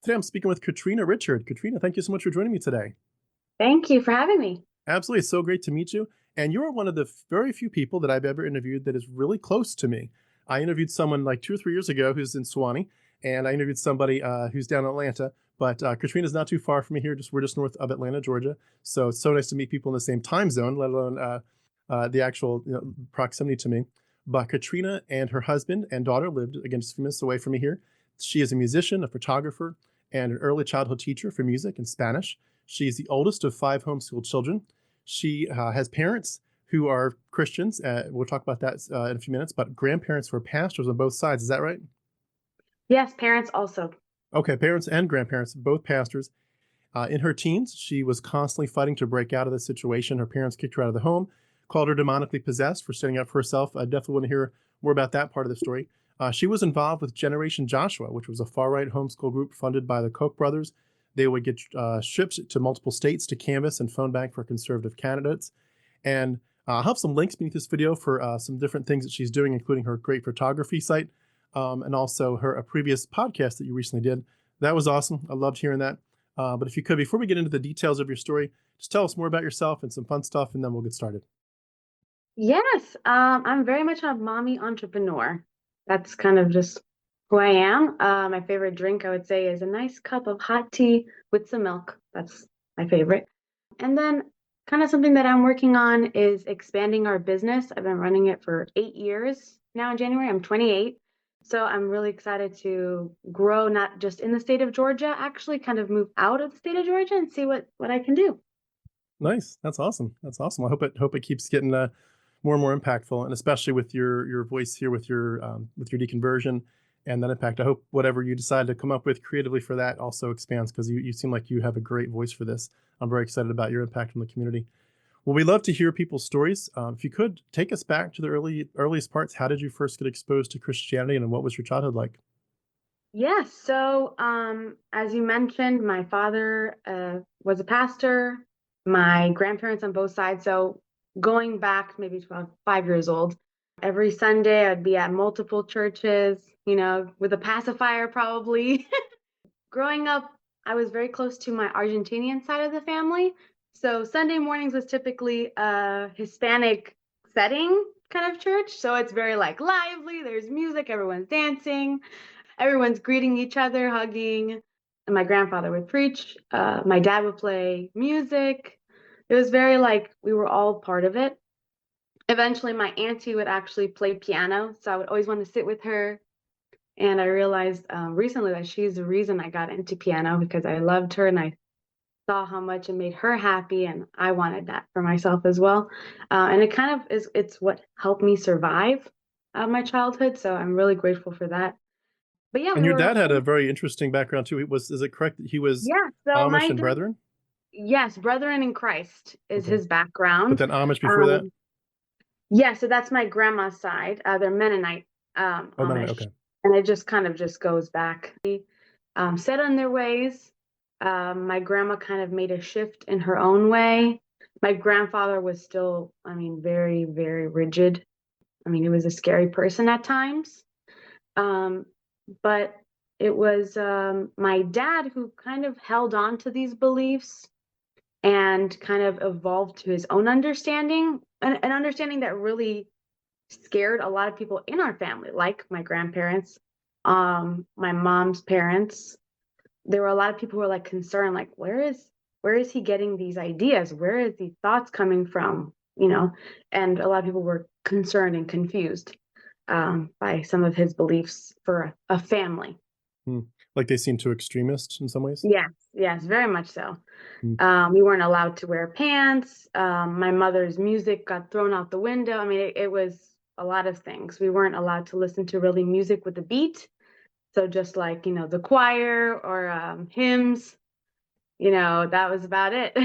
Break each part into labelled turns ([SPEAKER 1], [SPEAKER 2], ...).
[SPEAKER 1] Today I'm speaking with Katrina Richard. Katrina, thank you so much for joining me today.
[SPEAKER 2] Thank you for having me.
[SPEAKER 1] Absolutely, it's so great to meet you. And you're one of the very few people that I've ever interviewed that is really close to me. I interviewed someone like 2 or 3 years ago who's in Suwanee, and I interviewed somebody who's down in Atlanta. But Katrina's not too far from me here. We're just north of Atlanta, Georgia. So it's so nice to meet people in the same time zone, let alone the actual proximity to me. But Katrina and her husband and daughter lived, again, just a few minutes away from me here. She is a musician, a photographer, and an early childhood teacher for music and Spanish. She's the oldest of 5 homeschooled children. She has parents who are Christians. We'll talk about that in a few minutes, but grandparents who are pastors on both sides. Is that right?
[SPEAKER 2] Yes, parents also.
[SPEAKER 1] Okay, parents and grandparents, both pastors. In her teens, she was constantly fighting to break out of the situation. Her parents kicked her out of the home, called her demonically possessed for standing up for herself. I definitely want to hear more about that part of the story. She was involved with Generation Joshua, which was a far-right homeschool group funded by the Koch brothers. They would get shipped to multiple states to canvass and phone bank for conservative candidates. And I'll have some links beneath this video for some different things that she's doing, including her great photography site and also her a previous podcast that you recently did. That was awesome. I loved hearing that. But if you could, before we get into the details of your story, just tell us more about yourself and some fun stuff, and then we'll get started.
[SPEAKER 2] Yes, I'm very much a mommy entrepreneur. That's kind of just who I am. My favorite drink, I would say, is a nice cup of hot tea with some milk. That's my favorite. And then, kind of something that I'm working on is expanding our business. I've been running it for 8 years now in January. I'm 28. So I'm really excited to grow, not just in the state of Georgia, actually kind of move out of the state of Georgia and see what I can do.
[SPEAKER 1] Nice. That's awesome. That's awesome. I hope it keeps getting more and more impactful, and especially with your voice here with your deconversion and that impact. I hope whatever you decide to come up with creatively for that also expands, because you seem like you have a great voice for this. I'm very excited about your impact on the community. Well, we love to hear people's stories. If you could take us back to the earliest parts, how did you first get exposed to Christianity, and what was your childhood like?
[SPEAKER 2] Yes, so as you mentioned, my father was a pastor, my grandparents on both sides. So going back maybe to about 5 years old, every Sunday I'd be at multiple churches, with a pacifier probably. Growing up, I was very close to my Argentinian side of the family. So Sunday mornings was typically a Hispanic setting kind of church. So it's very like lively, there's music, everyone's dancing, everyone's greeting each other, hugging. And my grandfather would preach. My dad would play music. It was very like we were all part of it. Eventually, my auntie would actually play piano. So I would always want to sit with her. And I realized recently that she's the reason I got into piano because I loved her and I saw how much it made her happy. And I wanted that for myself as well. And it kind of it's what helped me survive my childhood. So I'm really grateful for that. But yeah,
[SPEAKER 1] And
[SPEAKER 2] we
[SPEAKER 1] your
[SPEAKER 2] were
[SPEAKER 1] dad had a very interesting background too. Is it correct that he was
[SPEAKER 2] yeah. So
[SPEAKER 1] Amish
[SPEAKER 2] my
[SPEAKER 1] and
[SPEAKER 2] dad,
[SPEAKER 1] Brethren?
[SPEAKER 2] yes, Brethren in Christ is
[SPEAKER 1] Okay,
[SPEAKER 2] his
[SPEAKER 1] but
[SPEAKER 2] background.
[SPEAKER 1] then Amish before that?
[SPEAKER 2] Um, yeah, so that's my grandma's side. They're Mennonite
[SPEAKER 1] Oh, no, no,
[SPEAKER 2] Amish,
[SPEAKER 1] okay.
[SPEAKER 2] and it just kind of just goes back. Set on their ways. My grandma kind of made a shift in her own way. My grandfather was still, I mean, very, very rigid. I mean, he was a scary person at times. Um, but it was my dad who kind of held on to these beliefs and kind of evolved to his own understanding, an understanding that really scared a lot of people in our family, like my grandparents, my mom's parents. There were a lot of people who were like concerned, like, where is he getting these ideas? Where is these thoughts coming from? And a lot of people were concerned and confused by some of his beliefs for a family.
[SPEAKER 1] Hmm. Like they seem too extremist in some ways?
[SPEAKER 2] Yes, yes, very much so.
[SPEAKER 1] Hmm.
[SPEAKER 2] We weren't allowed to wear pants. My mother's music got thrown out the window. I mean, it was a lot of things. We weren't allowed to listen to really music with a beat. So just like, the choir or hymns, that was about it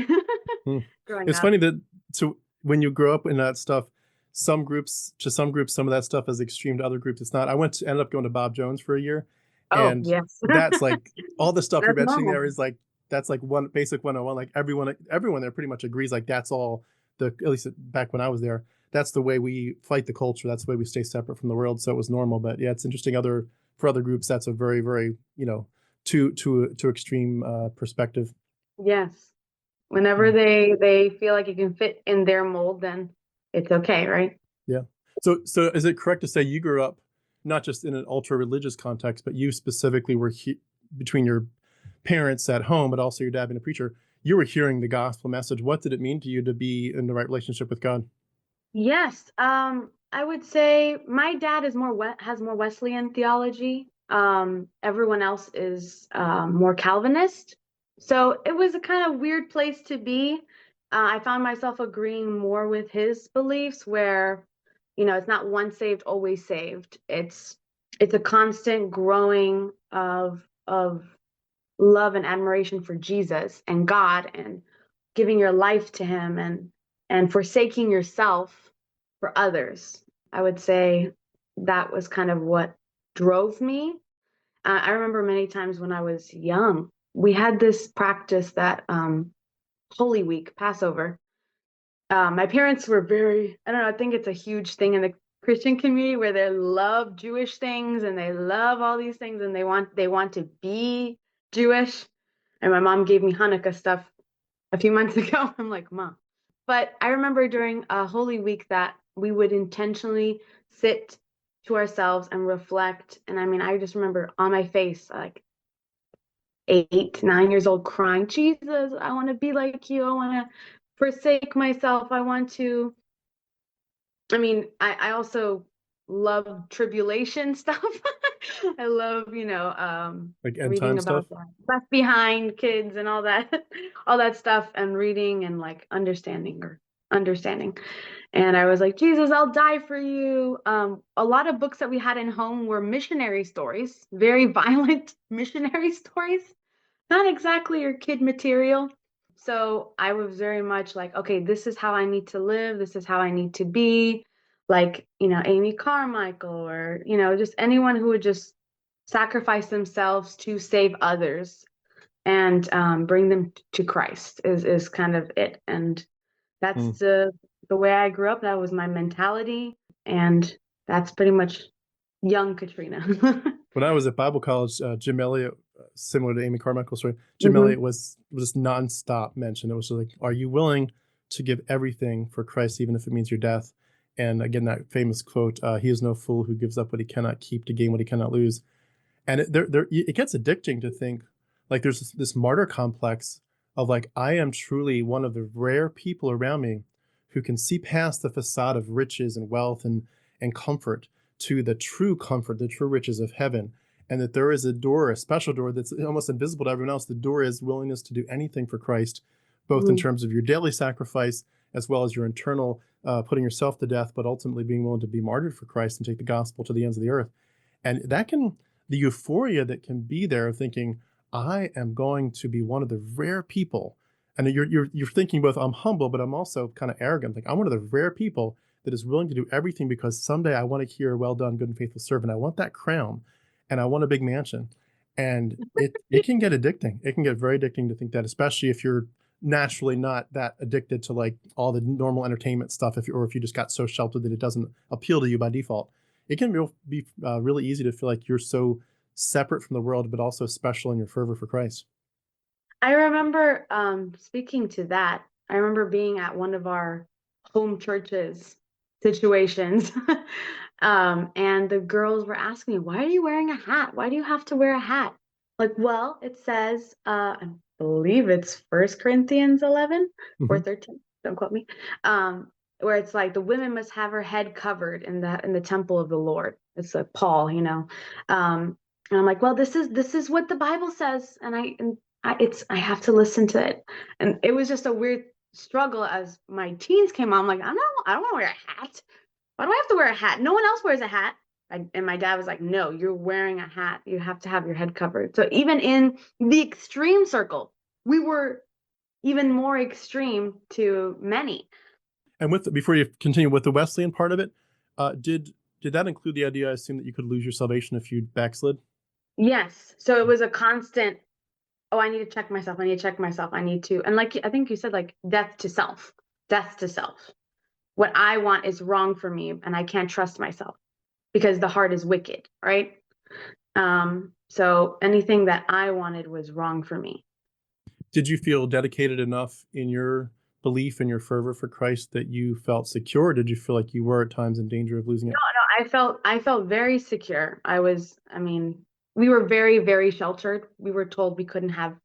[SPEAKER 1] Hmm.
[SPEAKER 2] growing
[SPEAKER 1] It's
[SPEAKER 2] up.
[SPEAKER 1] funny that so when you grow up in that stuff, some groups, some of that stuff is extreme to other groups. It's not. Ended up going to Bob Jones for a year,
[SPEAKER 2] Oh,
[SPEAKER 1] and
[SPEAKER 2] yes.
[SPEAKER 1] that's like all the stuff you're
[SPEAKER 2] That's
[SPEAKER 1] mentioning
[SPEAKER 2] normal.
[SPEAKER 1] there is like that's like one basic 101. Like everyone there pretty much agrees. Like that's all at least back when I was there. That's the way we fight the culture. That's the way we stay separate from the world. So it was normal. But yeah, it's interesting. For other groups, that's a very very to extreme perspective.
[SPEAKER 2] Yes. Whenever they feel like you can fit in their mold, then it's okay, right?
[SPEAKER 1] Yeah. So is it correct to say you grew up not just in an ultra religious context, but you specifically were between your parents at home, but also your dad being a preacher, you were hearing the gospel message. What did it mean to you to be in the right relationship with God?
[SPEAKER 2] Yes. I would say my dad is has more Wesleyan theology. Everyone else is more Calvinist. So it was a kind of weird place to be. I found myself agreeing more with his beliefs, where, it's not once saved, always saved. It's a constant growing of love and admiration for Jesus and God, and giving your life to him, and forsaking yourself for others. I would say that was kind of what drove me. I remember many times when I was young, we had this practice that Holy Week, Passover. My parents were very, I don't know, I think it's a huge thing in the Christian community where they love Jewish things and they love all these things, and they want to be Jewish. And my mom gave me Hanukkah stuff a few months ago. I'm like, Mom. But I remember during a Holy Week that we would intentionally sit to ourselves and reflect. And I mean, I just remember on my face, like 8, 9 years old, crying, Jesus, I want to be like you. I want to forsake myself. I also love tribulation stuff. I love,
[SPEAKER 1] Like end
[SPEAKER 2] reading
[SPEAKER 1] time stuff?
[SPEAKER 2] about the left behind kids and all that, all that stuff, and reading and like understanding. And I was like, Jesus, I'll die for you. A lot of books that we had in home were missionary stories, very violent missionary stories, not exactly your kid material. So I was very much like, okay, this is how I need to live. This is how I need to be. Like, Amy Carmichael, or, just anyone who would just sacrifice themselves to save others and bring them to Christ is kind of it. And that's
[SPEAKER 1] Hmm.
[SPEAKER 2] the way I grew up. That was my mentality. And that's pretty much young Katrina.
[SPEAKER 1] When I was at Bible college, Jim Elliot, similar to Amy Carmichael's story, Jim
[SPEAKER 2] Hmm.
[SPEAKER 1] Elliot was just nonstop mentioned. It was like, are you willing to give everything for Christ, even if it means your death? And again, that famous quote, he is no fool who gives up what he cannot keep to gain what he cannot lose. And it gets addicting to think like there's this martyr complex of like, I am truly one of the rare people around me who can see past the facade of riches and wealth and comfort to the true comfort, the true riches of heaven. And that there is a door, a special door that's almost invisible to everyone else. The door is willingness to do anything for Christ, both in
[SPEAKER 2] Hmm.
[SPEAKER 1] terms of your daily sacrifice as well as your internal putting yourself to death, but ultimately being willing to be martyred for Christ and take the gospel to the ends of the earth. And that can, the euphoria that can be there of thinking, I am going to be one of the rare people. And you're thinking both, I'm humble, but I'm also kind of arrogant. Like, I'm one of the rare people that is willing to do everything because someday I want to hear, well done, good and faithful servant. I want that crown and I want a big mansion. And it can get addicting. It can get very addicting to think that, especially if you're naturally not that addicted to like all the normal entertainment stuff, or if you just got so sheltered that it doesn't appeal to you by default. It can be really easy to feel like you're so separate from the world, but also special in your fervor for Christ.
[SPEAKER 2] I remember speaking to that. I remember being at one of our home churches situations. And the girls were asking me, why are you wearing a hat? Why do you have to wear a hat? Like, well, it says, I believe it's 1 Corinthians 11 or
[SPEAKER 1] Hmm.
[SPEAKER 2] 13, don't quote me, where it's like the women must have her head covered in the temple of the Lord. It's like Paul. And I'm like, well, this is what the Bible says, I have to listen to it. And it was just a weird struggle as my teens came on. I'm like, I don't want to wear a hat. Why do I have to wear a hat? No one else wears a hat. And my dad was like, no, you're wearing a hat. You have to have your head covered. So even in the extreme circle, we were even more extreme to many.
[SPEAKER 1] And before you continue with the Wesleyan part of it, did that include the idea? I assume that you could lose your salvation if you backslid.
[SPEAKER 2] Yes. So it was a constant, oh, I need to check myself. I need to check myself. I need to. And like I think you said, like death to self, death to self. What I want is wrong for me, and I can't trust myself because the heart is wicked, right? So anything that I wanted was wrong for me.
[SPEAKER 1] Did you feel dedicated enough in your belief and your fervor for Christ that you felt secure? Or did you feel like you were at times in danger of losing
[SPEAKER 2] No,
[SPEAKER 1] it?
[SPEAKER 2] no, I felt very secure. I mean, we were very, very sheltered. We were told we couldn't have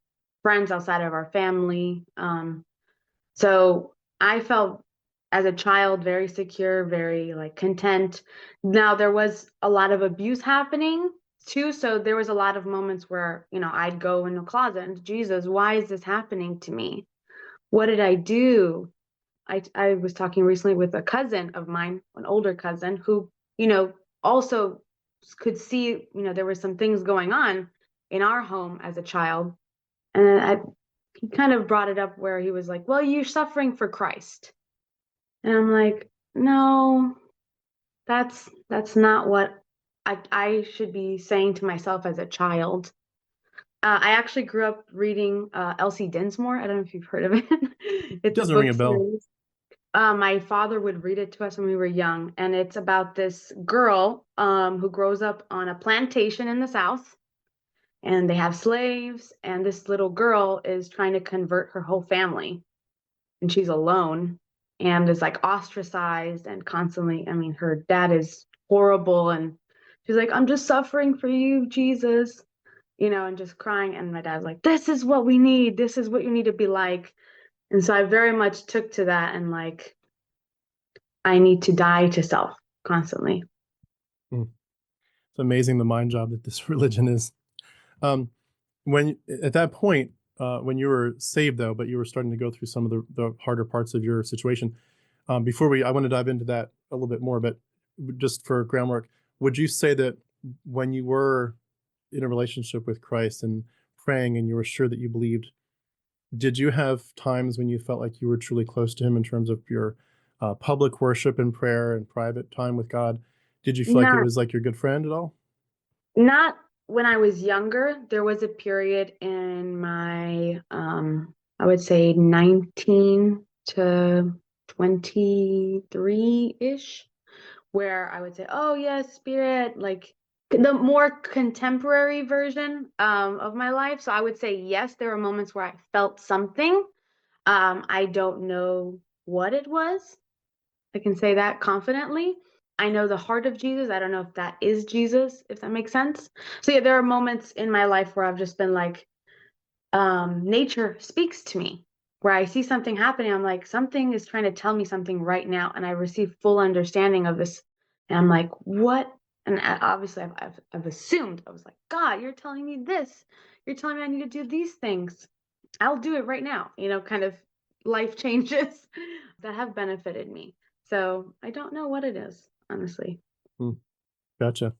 [SPEAKER 2] friends outside of our family. So I felt as a child very secure, very like content. Now there was a lot of abuse happening too, so there was a lot of moments where, I'd go in the closet and Jesus, why is this happening to me? What did I do? I was talking recently with a cousin of mine, an older cousin, who, also could see, there were some things going on in our home as a child. And he kind of brought it up where he was like, well, you're suffering for Christ. And I'm like, no, that's not what I should be saying to myself as a child. I actually grew up reading Elsie Dinsmore. I don't know if you've heard of it.
[SPEAKER 1] It
[SPEAKER 2] It's a
[SPEAKER 1] doesn't ring
[SPEAKER 2] book
[SPEAKER 1] a bell.
[SPEAKER 2] series. My father would read it to us when we were young, and it's about this girl who grows up on a plantation in the South, and they have slaves, and this little girl is trying to convert her whole family, and she's alone and is like ostracized and constantly, I mean, her dad is horrible, and she's like, I'm just suffering for you, Jesus, and just crying. And my dad's like, this is what we need. This is what you need to be like. And so I very much took to that and like, I need to die to self constantly.
[SPEAKER 1] Hmm. It's amazing the mind job that this religion is. Um, when at that point, when you were saved though, but you were starting to go through some of the harder parts of your situation. I want to dive into that a little bit more, but just for groundwork, would you say that when you were in a relationship with Christ and praying and you were sure that you believed, did you have times when you felt like you were truly close to Him in terms of your public worship and prayer and private time with God? Did you feel like it
[SPEAKER 2] Not
[SPEAKER 1] was like your good friend at all?
[SPEAKER 2] not when I was younger. There was a period in my I would say 19 to 23-ish where I would say, "Oh yes, spirit," like the more contemporary version of my life. So I would say yes, there were moments where I felt something. I don't know what it was. I can say that confidently. I know the heart of Jesus. I don't know if that is Jesus, if that makes sense. So yeah, there are moments in my life where I've just been like, nature speaks to me, where I see something happening. I'm like, something is trying to tell me something right now, and I receive full understanding of this. And I'm like, what? And obviously, I've assumed. I was like, God, you're telling me this. You're telling me I need to do these things. I'll do it right now. Kind of life changes that have benefited me. So I don't know what it is, honestly.
[SPEAKER 1] Hmm, gotcha.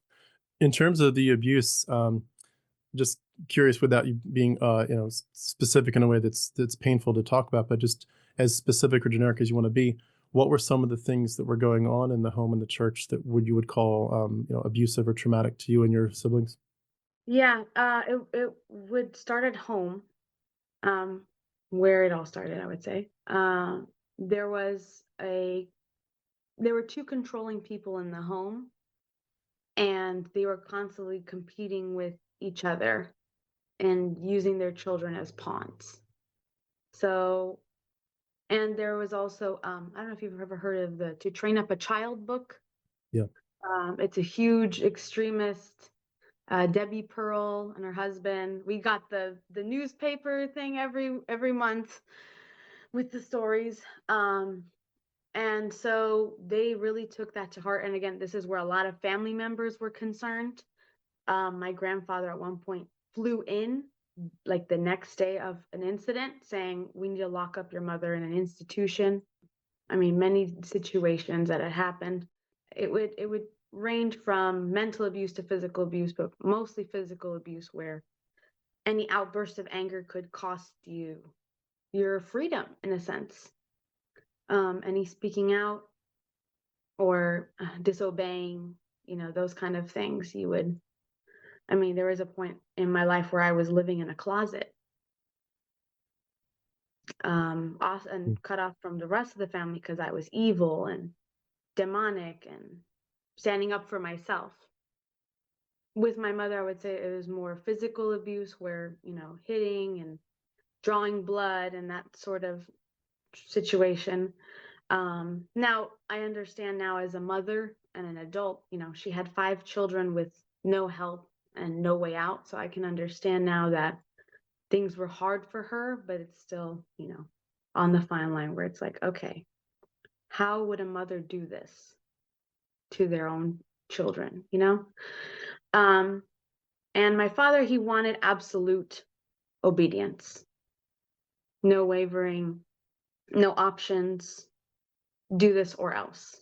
[SPEAKER 1] In terms of the abuse, just curious without you being specific in a way that's painful to talk about, but just as specific or generic as you want to be, what were some of the things that were going on in the home and the church that you would call abusive or traumatic to you and your siblings?
[SPEAKER 2] Yeah, it would start at home, um, where it all started, I would say. There was a there were two controlling people in the home, and they were constantly competing with each other and using their children as pawns. So, and there was also, I don't know if you've ever heard of the To Train Up a Child book.
[SPEAKER 1] Yeah.
[SPEAKER 2] It's a huge extremist. Debbie Pearl and her husband. We got the newspaper thing every month with the stories. And so they really took that to heart. And again, this is where a lot of family members were concerned. My grandfather at one point flew in like the next day of an incident saying, we need to lock up your mother in an institution. I mean, many situations that had happened. It would range from mental abuse to physical abuse, but mostly physical abuse, where any outburst of anger could cost you your freedom in a sense. Any speaking out or disobeying, those kind of things, you would. I mean, there was a point in my life where I was living in a closet, off
[SPEAKER 1] Hmm.
[SPEAKER 2] and cut off from the rest of the family because I was evil and demonic and standing up for myself. with my mother, I would say it was more physical abuse where, hitting and drawing blood and that sort of situation. Now I understand now as a mother and an adult, she had 5 children with no help and no way out. So I can understand now that things were hard for her, but it's still, on the fine line where it's like, okay, how would a mother do this to their own children, Um, and my father, he wanted absolute obedience, no wavering, no options, do this or else.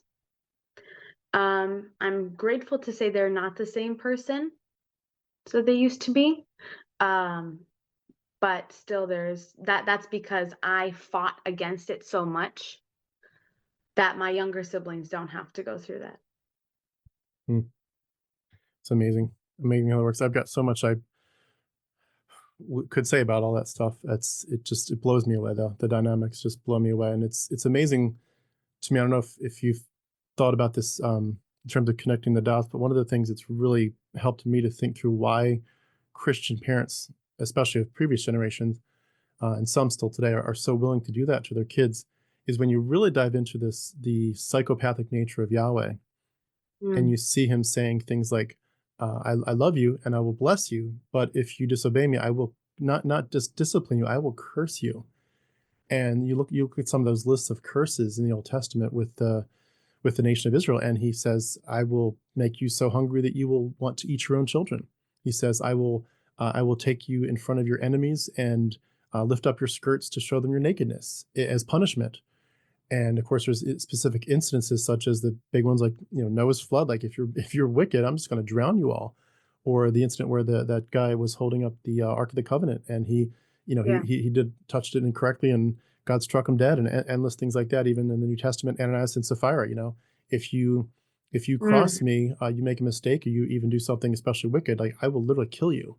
[SPEAKER 2] I'm grateful to say they're not the same person so they used to be. Um, but still there's that's because I fought against it so much that my younger siblings don't have to go through that.
[SPEAKER 1] Hmm. It's amazing. Amazing how it works. I've got so much I could say about all that stuff. It blows me away though. The dynamics just blow me away. And it's amazing to me. I don't know if you've thought about this in terms of connecting the dots, but one of the things that's really helped me to think through why Christian parents, especially of previous generations, and some still today, are so willing to do that to their kids, is when you really dive into the psychopathic nature of Yahweh, and
[SPEAKER 2] Mm,
[SPEAKER 1] you see him saying things like, I love you and I will bless you, but if you disobey me, I will not just discipline you, I will curse you. And you look at some of those lists of curses in the Old Testament with the nation of Israel, and he says, I will make you so hungry that you will want to eat your own children. He says, I will take you in front of your enemies and lift up your skirts to show them your nakedness as punishment. And of course, there's specific incidences such as the big ones, like Noah's flood. Like if you're wicked, I'm just going to drown you all. Or the incident where that guy was holding up the Ark of the Covenant, and
[SPEAKER 2] yeah.
[SPEAKER 1] he did touched it incorrectly, and God struck him dead, and endless things like that. Even in the New Testament, Ananias and Sapphira. If you cross
[SPEAKER 2] Mm,
[SPEAKER 1] me, you make a mistake, or you even do something especially wicked, like I will literally kill you.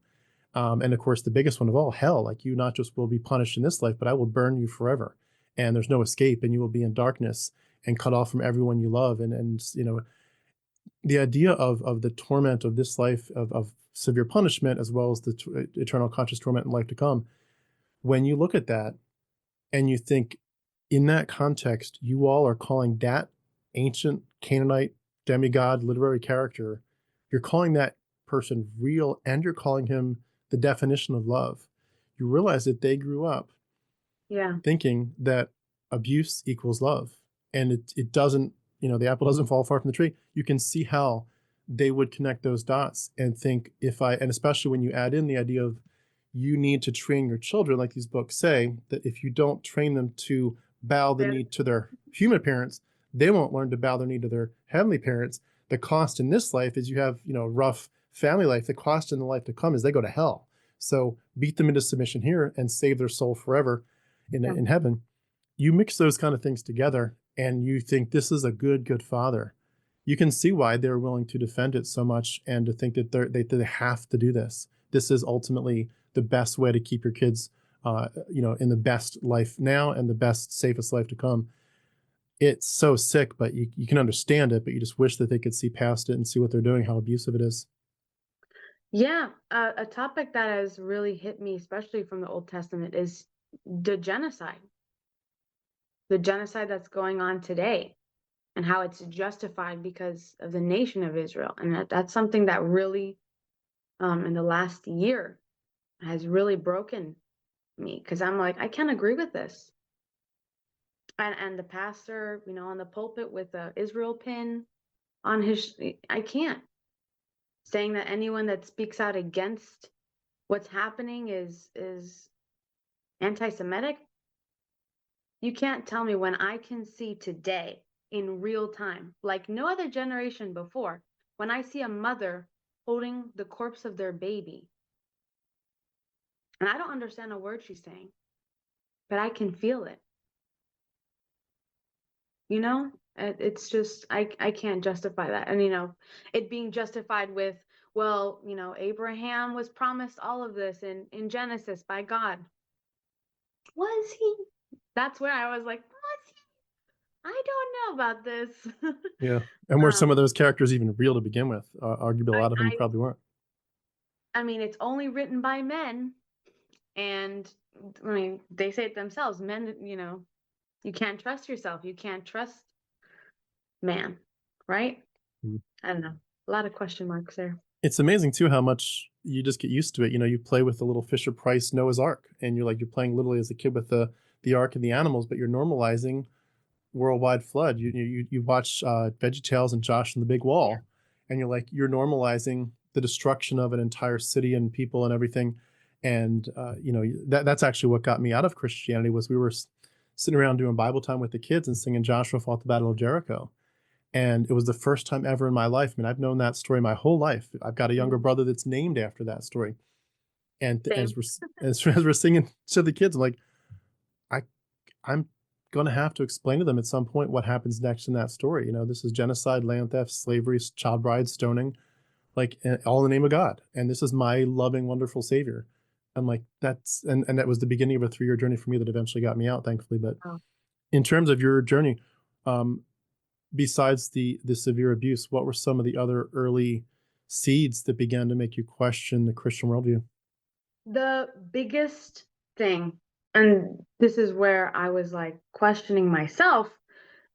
[SPEAKER 1] And of course, the biggest one of all, hell, like you not just will be punished in this life, but I will burn you forever. And there's no escape, and you will be in darkness and cut off from everyone you love. And the idea of the torment of this life, of severe punishment, as well as the eternal conscious torment in life to come, when you look at that and you think in that context, you all are calling that ancient Canaanite demigod literary character, you're calling that person real, and you're calling him the definition of love. You realize that they grew up
[SPEAKER 2] yeah.
[SPEAKER 1] thinking that abuse equals love. And it doesn't, the apple doesn't fall far from the tree. You can see how they would connect those dots and think, and especially when you add in the idea of you need to train your children, like these books say, that if you don't train them to bow the
[SPEAKER 2] Yeah.
[SPEAKER 1] knee to their human parents, they won't learn to bow their knee to their heavenly parents. The cost in this life is you have, rough family life. The cost in the life to come is they go to hell. So beat them into submission here and save their soul forever
[SPEAKER 2] Yeah.
[SPEAKER 1] in heaven. You mix those kind of things together and you think this is a good father. You can see why they're willing to defend it so much and to think that they have to do this. This is ultimately the best way to keep your kids in the best life now and the best safest life to come. It's so sick, but you can understand it, but you just wish that they could see past it and see what they're doing, how abusive it is.
[SPEAKER 2] Yeah. A topic that has really hit me, especially from the Old Testament, is the genocide that's going on today, and how it's justified because of the nation of Israel. And that's something that really, in the last year, has really broken me because I'm like, I can't agree with this. And the pastor, on the pulpit with a Israel pin on his, I can't, saying that anyone that speaks out against what's happening is anti-Semitic. You can't tell me when I can see today in real time, like no other generation before, when I see a mother holding the corpse of their baby, and I don't understand a word she's saying, but I can feel it. It's just I can't justify that. And it being justified with, well, Abraham was promised all of this in Genesis by God. Was he? That's where I was like, was he? I don't know about this.
[SPEAKER 1] Yeah. And were some
[SPEAKER 2] um
[SPEAKER 1] of those characters even real to begin with? Arguably, a
[SPEAKER 2] I
[SPEAKER 1] lot of them
[SPEAKER 2] I
[SPEAKER 1] probably weren't.
[SPEAKER 2] I mean, it's only written by men, and I mean, they say it themselves. Men, you can't trust yourself. You can't trust man, right?
[SPEAKER 1] Mhm.
[SPEAKER 2] I don't know. A lot of question marks there.
[SPEAKER 1] It's amazing too how much you just get used to it. You play with the little Fisher Price Noah's Ark, and you're playing literally as a kid with the ark and the animals, but you're normalizing worldwide flood. You watch VeggieTales and Josh and the Big
[SPEAKER 2] Yeah.
[SPEAKER 1] Wall, and you're normalizing the destruction of an entire city and people and everything. And that's actually what got me out of Christianity was we were sitting around doing Bible time with the kids and singing Joshua fought the Battle of Jericho. And it was the first time ever in my life. I mean, I've known that story my whole life. I've got a younger
[SPEAKER 2] Mhm.
[SPEAKER 1] brother that's named after that story. And
[SPEAKER 2] Same.
[SPEAKER 1] as we're singing to the kids, I'm like, I I'm gonna have to explain to them at some point what happens next in that story. This is genocide, land theft, slavery, child bride, stoning, like all in the name of God. And this is my loving, wonderful Savior. I'm like, and that was the beginning of a 3-year journey for me that eventually got me out, thankfully. But
[SPEAKER 2] Oh.
[SPEAKER 1] in terms of your journey, um, besides the severe abuse, what were some of the other early seeds that began to make you question the Christian worldview?
[SPEAKER 2] The biggest thing, and this is where I was like questioning myself,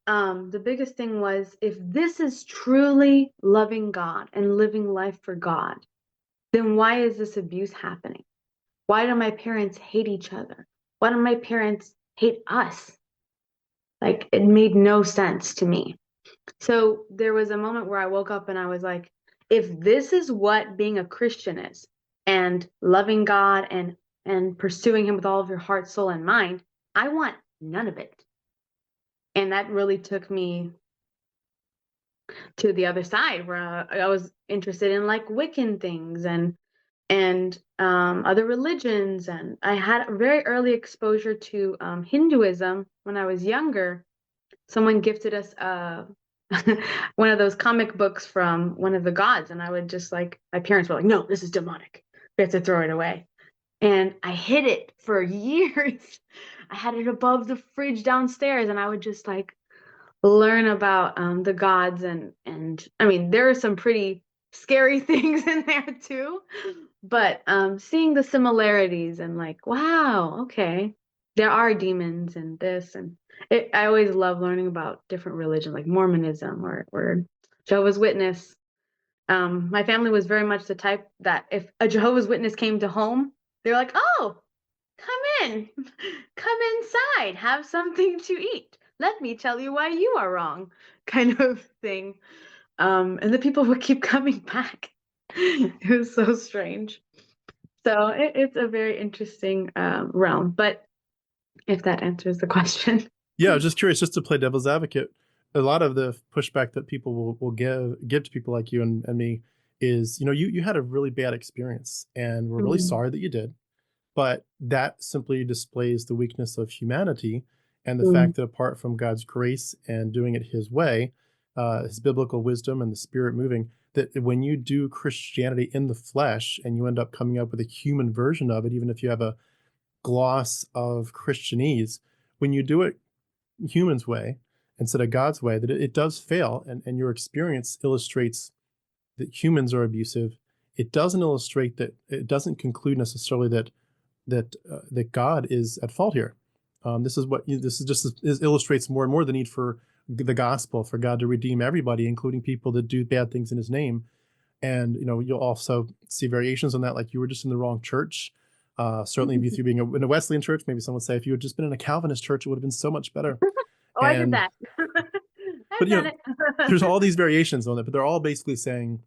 [SPEAKER 2] the biggest thing was if this is truly loving God and living life for God, then why is this abuse happening? Why do my parents hate each other? Why do my parents hate us? Like, it made no sense to me. So there was a moment where I woke up and I was like, if this is what being a Christian is, and loving God and pursuing him with all of your heart, soul, and mind, I want none of it. And that really took me to the other side where I was interested in like Wiccan things and other religions, and I had a very early exposure to Hinduism when I was younger. Someone gifted us one of those comic books from one of the gods, and I would just like my parents were like, "No, this is demonic. We have to throw it away." And I hid it for years. I had it above the fridge downstairs, and I would just like learn about the gods and I mean there are some pretty scary things in there too, but seeing the similarities and like wow, okay, there are demons and this and I always love learning about different religions like Mormonism or Jehovah's Witness. My family was very much the type that if a Jehovah's Witness came to home, they're like, oh, come in, come inside, have something to eat. Let me tell you why you are wrong, kind of thing. And the people would keep coming back. It was so strange. So it's a very interesting realm. But if that answers the question.
[SPEAKER 1] Yeah, I was just curious, just to play devil's advocate. A lot of the pushback that people will give to people like you and me is, you had a really bad experience, and we're really
[SPEAKER 2] Mm,
[SPEAKER 1] sorry that you did. But that simply displays the weakness of humanity and the
[SPEAKER 2] mm,
[SPEAKER 1] fact that apart from God's grace and doing it His way, His biblical wisdom and the Spirit moving, that when you do Christianity in the flesh and you end up coming up with a human version of it, even if you have a gloss of Christianese, when you do it humans' way instead of God's way, that it does fail, and your experience illustrates that humans are abusive. It doesn't illustrate that, it doesn't conclude necessarily that God is at fault here. This is just is illustrates more and more the need for the gospel, for God to redeem everybody, including people that do bad things in His name. And you'll also see variations on that, like you were just in the wrong church. Certainly, with you being in a Wesleyan church, maybe someone would say if you had just been in a Calvinist church, it would have been so much better.
[SPEAKER 2] oh, I did
[SPEAKER 1] And
[SPEAKER 2] that.
[SPEAKER 1] but
[SPEAKER 2] I've done it.
[SPEAKER 1] there's all these variations on it, but they're all basically saying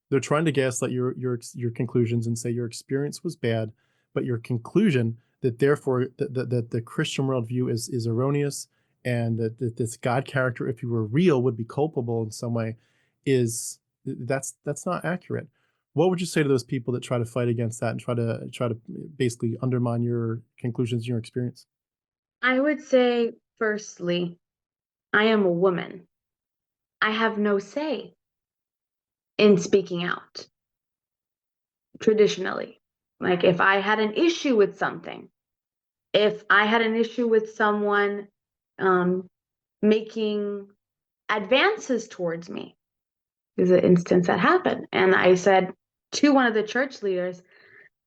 [SPEAKER 1] they're trying to gaslight your conclusions and say your experience was bad, but your conclusion that therefore that the Christian worldview is erroneous, and that this God character, if he were real, would be culpable in some way, is that's not accurate. What would you say to those people that try to fight against that and try to basically undermine your conclusions and your experience?
[SPEAKER 2] I would say, firstly, I am a woman. I have no say in speaking out traditionally. Like, if I had an issue with something, if I had an issue with someone um, making advances towards me, is an instance that happened. And I said, to one of the church leaders,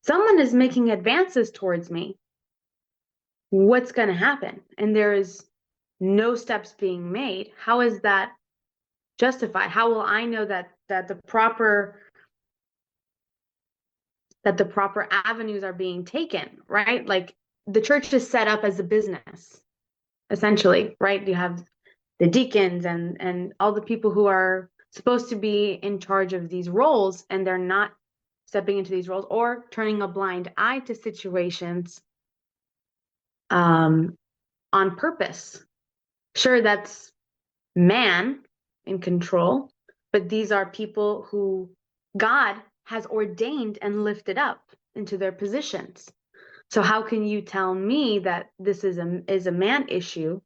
[SPEAKER 2] someone is making advances towards me. What's going to happen? And there is no steps being made. How is that justified? How will I know that the proper avenues are being taken, right? Like the church is set up as a business, essentially, right? You have the deacons and all the people who are supposed to be in charge of these roles, and they're not stepping into these roles or turning a blind eye to situations on purpose. Sure, that's man in control, but these are people who God has ordained and lifted up into their positions. So how can you tell me that this is a man issue,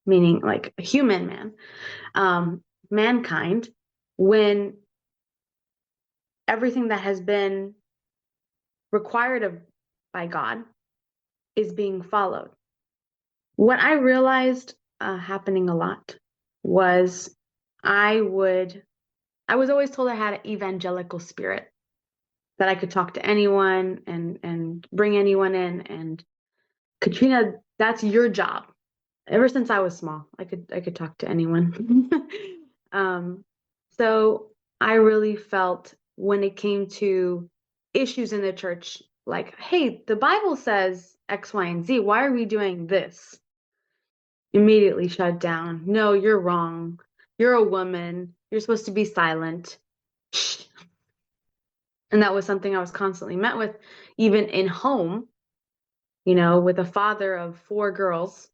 [SPEAKER 2] meaning like a human man, mankind, when everything that has been required of by God is being followed? What I realized happening a lot was I was always told I had an evangelical spirit, that I could talk to anyone and bring anyone in. And Katrina, that's your job. Ever since I was small, I could talk to anyone. So I really felt when it came to issues in the church, like, hey, the Bible says X, Y, and Z. Why are we doing this? Immediately shut down. No, you're wrong. You're a woman. You're supposed to be silent. Shh. And that was something I was constantly met with, even in home, with a father of 4 girls.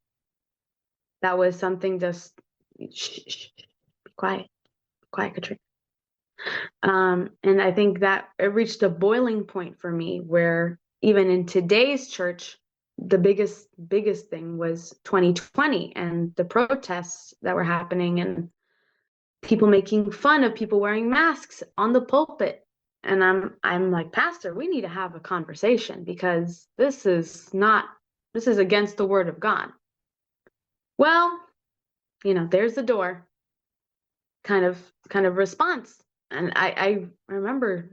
[SPEAKER 2] That was something just, shh, shh, be quiet, Katrina. And I think that it reached a boiling point for me where even in today's church, the biggest thing was 2020 and the protests that were happening and people making fun of people wearing masks on the pulpit. And I'm like, Pastor, we need to have a conversation because this is against the word of God. Well, there's the door kind of response. And I remember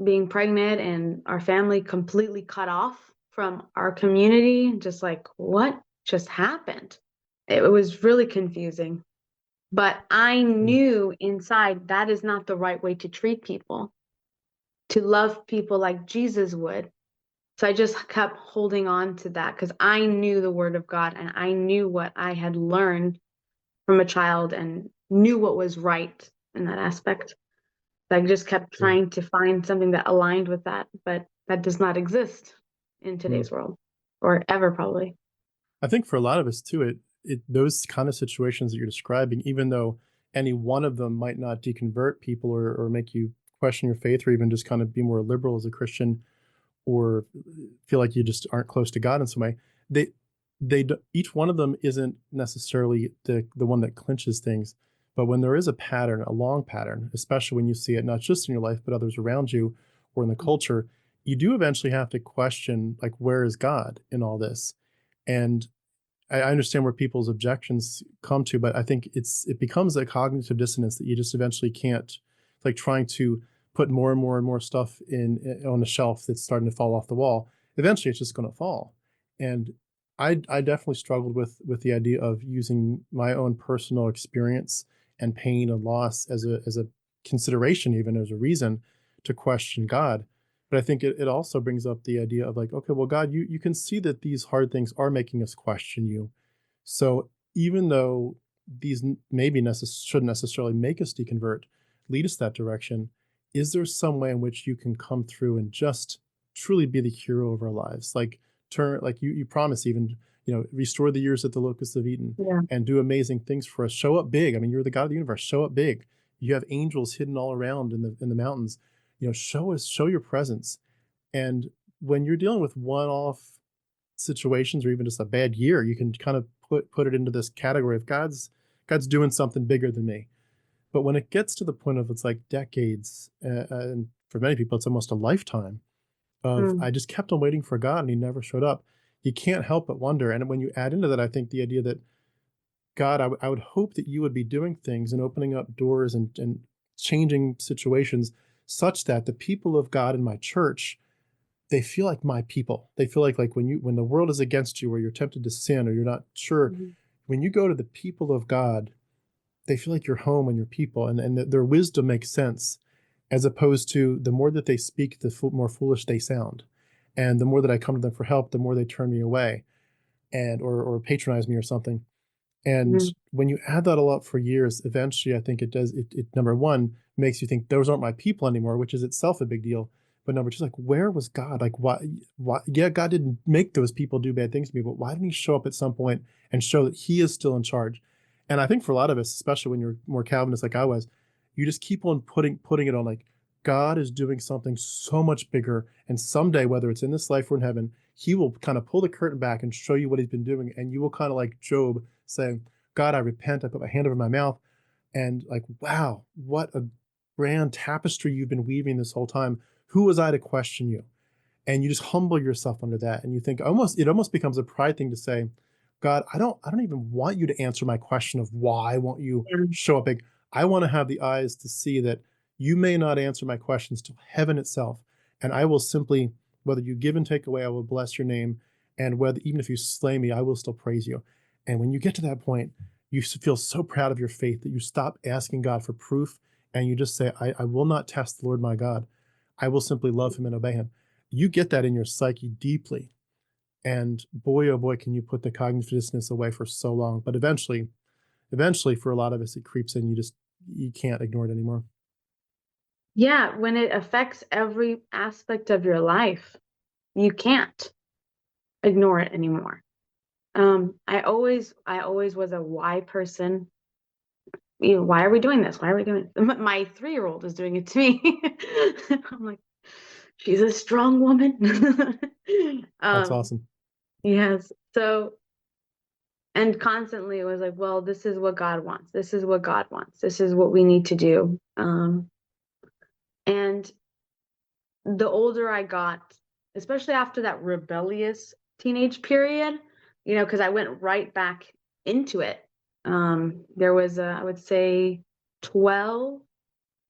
[SPEAKER 2] being pregnant and our family completely cut off from our community, just like, what just happened? It was really confusing. But I knew inside that is not the right way to treat people, to love people like Jesus would. So I just kept holding on to that because I knew the word of God and I knew what I had learned from a child and knew what was right in that aspect. I just kept trying to find something that aligned with that, but that does not exist in today's world, or ever probably.
[SPEAKER 1] I think for a lot of us too, those kind of situations that you're describing, even though any one of them might not deconvert people or make you question your faith or even just kind of be more liberal as a Christian or feel like you just aren't close to God in some way, each one of them isn't necessarily the one that clinches things. But when there is a pattern, a long pattern, especially when you see it not just in your life, but others around you or in the culture, you do eventually have to question, like, where is God in all this? And I understand where people's objections come to, but I think it becomes a cognitive dissonance that you just eventually can't, like trying to put more and more and more stuff on a shelf that's starting to fall off the wall. Eventually, it's just going to fall. And I definitely struggled with the idea of using my own personal experience and pain and loss as a consideration, even as a reason to question God. But I think it also brings up the idea of like, okay, well, God, you can see that these hard things are making us question you. So even though these maybe shouldn't necessarily make us deconvert, lead us that direction, is there some way in which you can come through and just truly be the hero of our lives? Like you promise even, restore the years that the locusts have eaten and do amazing things for us. Show up big. I mean, you're the God of the universe. Show up big. You have angels hidden all around in the mountains. Show your presence. And when you're dealing with one-off situations or even just a bad year, you can kind of put it into this category of God's doing something bigger than me. But when it gets to the point of it's like decades, and for many people, it's almost a lifetime of I just kept on waiting for God and he never showed up. You can't help but wonder. And when you add into that, I think the idea that God, I would hope that you would be doing things and opening up doors and changing situations such that the people of God in my church, they feel like my people. They feel like when the world is against you, or you're tempted to sin, or you're not sure,
[SPEAKER 2] Mhm.
[SPEAKER 1] when you go to the people of God, they feel like you're home and your people, and their wisdom makes sense, as opposed to the more that they speak, the more foolish they sound, and the more that I come to them for help, the more they turn me away, and or patronize me or something. And
[SPEAKER 2] Mhm.
[SPEAKER 1] when you add that all up for years, eventually I think it does, it number one makes you think those aren't my people anymore, which is itself a big deal. But number two, like, where was God? Like, why, yeah, God didn't make those people do bad things to me, but why didn't he show up at some point and show that he is still in charge? And I think for a lot of us, especially when you're more Calvinist like I was, you just keep on putting it on, like, God is doing something so much bigger. And someday, whether it's in this life or in heaven, he will kind of pull the curtain back and show you what he's been doing. And you will kind of, like Job, saying, God, I repent. I put my hand over my mouth. And like, wow, what a grand tapestry you've been weaving this whole time. Who was I to question you? And you just humble yourself under that. And you think it almost becomes a pride thing to say, God, I don't even want you to answer my question of why won't you
[SPEAKER 2] Yeah.
[SPEAKER 1] show up big. I want to have the eyes to see that you may not answer my questions till heaven itself. And I will simply, whether you give and take away, I will bless your name. And whether, even if you slay me, I will still praise you. And when you get to that point, you feel so proud of your faith that you stop asking God for proof, and you just say, I will not test the Lord my God. I will simply love him and obey him. You get that in your psyche deeply. And boy, oh boy, can you put the cognitive dissonance away for so long. But eventually for a lot of us, it creeps in. You can't ignore it anymore.
[SPEAKER 2] Yeah, when it affects every aspect of your life, you can't ignore it anymore. I always was a why person. Why are we doing this? Why are we doing this? My 3-year-old is doing it to me. I'm like, she's a strong woman.
[SPEAKER 1] That's
[SPEAKER 2] um,
[SPEAKER 1] awesome.
[SPEAKER 2] yes. So, and constantly it was like, well, this is what God wants. This is what God wants. This is what we need to do. And the older I got, especially after that rebellious teenage period, because I went right back into it. There was I would say 12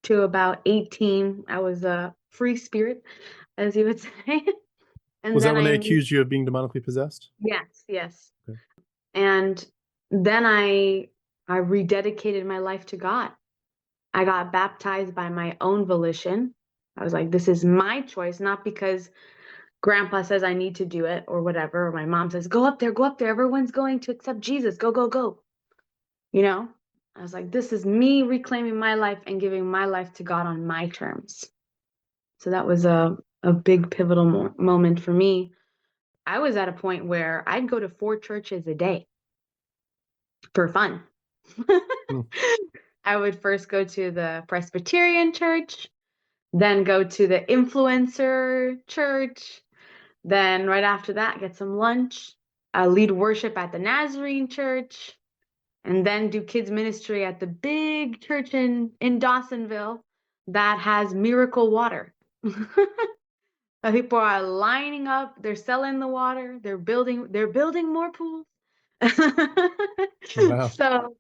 [SPEAKER 2] to about 18. I was a free spirit, as you would say. And
[SPEAKER 1] Was that
[SPEAKER 2] then
[SPEAKER 1] when they accused you of being demonically possessed?
[SPEAKER 2] yes, yes.
[SPEAKER 1] Okay.
[SPEAKER 2] And then I rededicated my life to God. I got baptized by my own volition. I was like, this is my choice, not because grandpa says I need to do it or whatever, or my mom says, go up there, go up there. Everyone's going to accept Jesus. Go, go, go. You know, I was like, this is me reclaiming my life and giving my life to God on my terms. So that was a big pivotal moment for me. I was at a point where I'd go to 4 churches a day for fun.
[SPEAKER 1] Hmm.
[SPEAKER 2] I would first go to the Presbyterian church, then go to the influencer church, then right after that, get some lunch, lead worship at the Nazarene church, and then do kids ministry at the big church in Dawsonville that has miracle water. People are lining up, they're selling the water, they're building more pools.
[SPEAKER 1] Wow.
[SPEAKER 2] So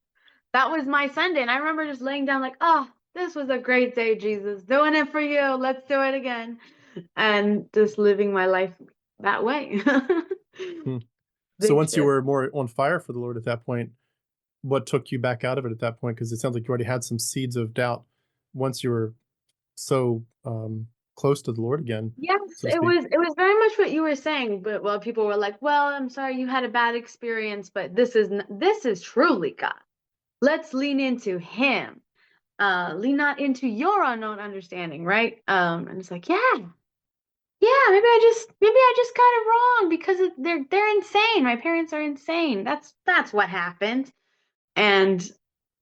[SPEAKER 2] that was my Sunday. And I remember just laying down like, oh, this was a great day, Jesus. Doing it for you. Let's do it again. And just living my life that way.
[SPEAKER 1] Hmm. So
[SPEAKER 2] Big
[SPEAKER 1] once you
[SPEAKER 2] shift.
[SPEAKER 1] were more on fire for the Lord at that point, what took you back out of it at that point? Because it sounds like you already had some seeds of doubt once you were so close to the Lord again,
[SPEAKER 2] Yes,
[SPEAKER 1] so to
[SPEAKER 2] it
[SPEAKER 1] speak.
[SPEAKER 2] was it was very much what you were saying, but well, people were like, "Well, I'm sorry you had a bad experience, but this is truly God. Let's lean into Him. Lean not into your unknown understanding, right?" And it's like, yeah, maybe I just got it wrong because they're insane. My parents are insane. That's what happened. And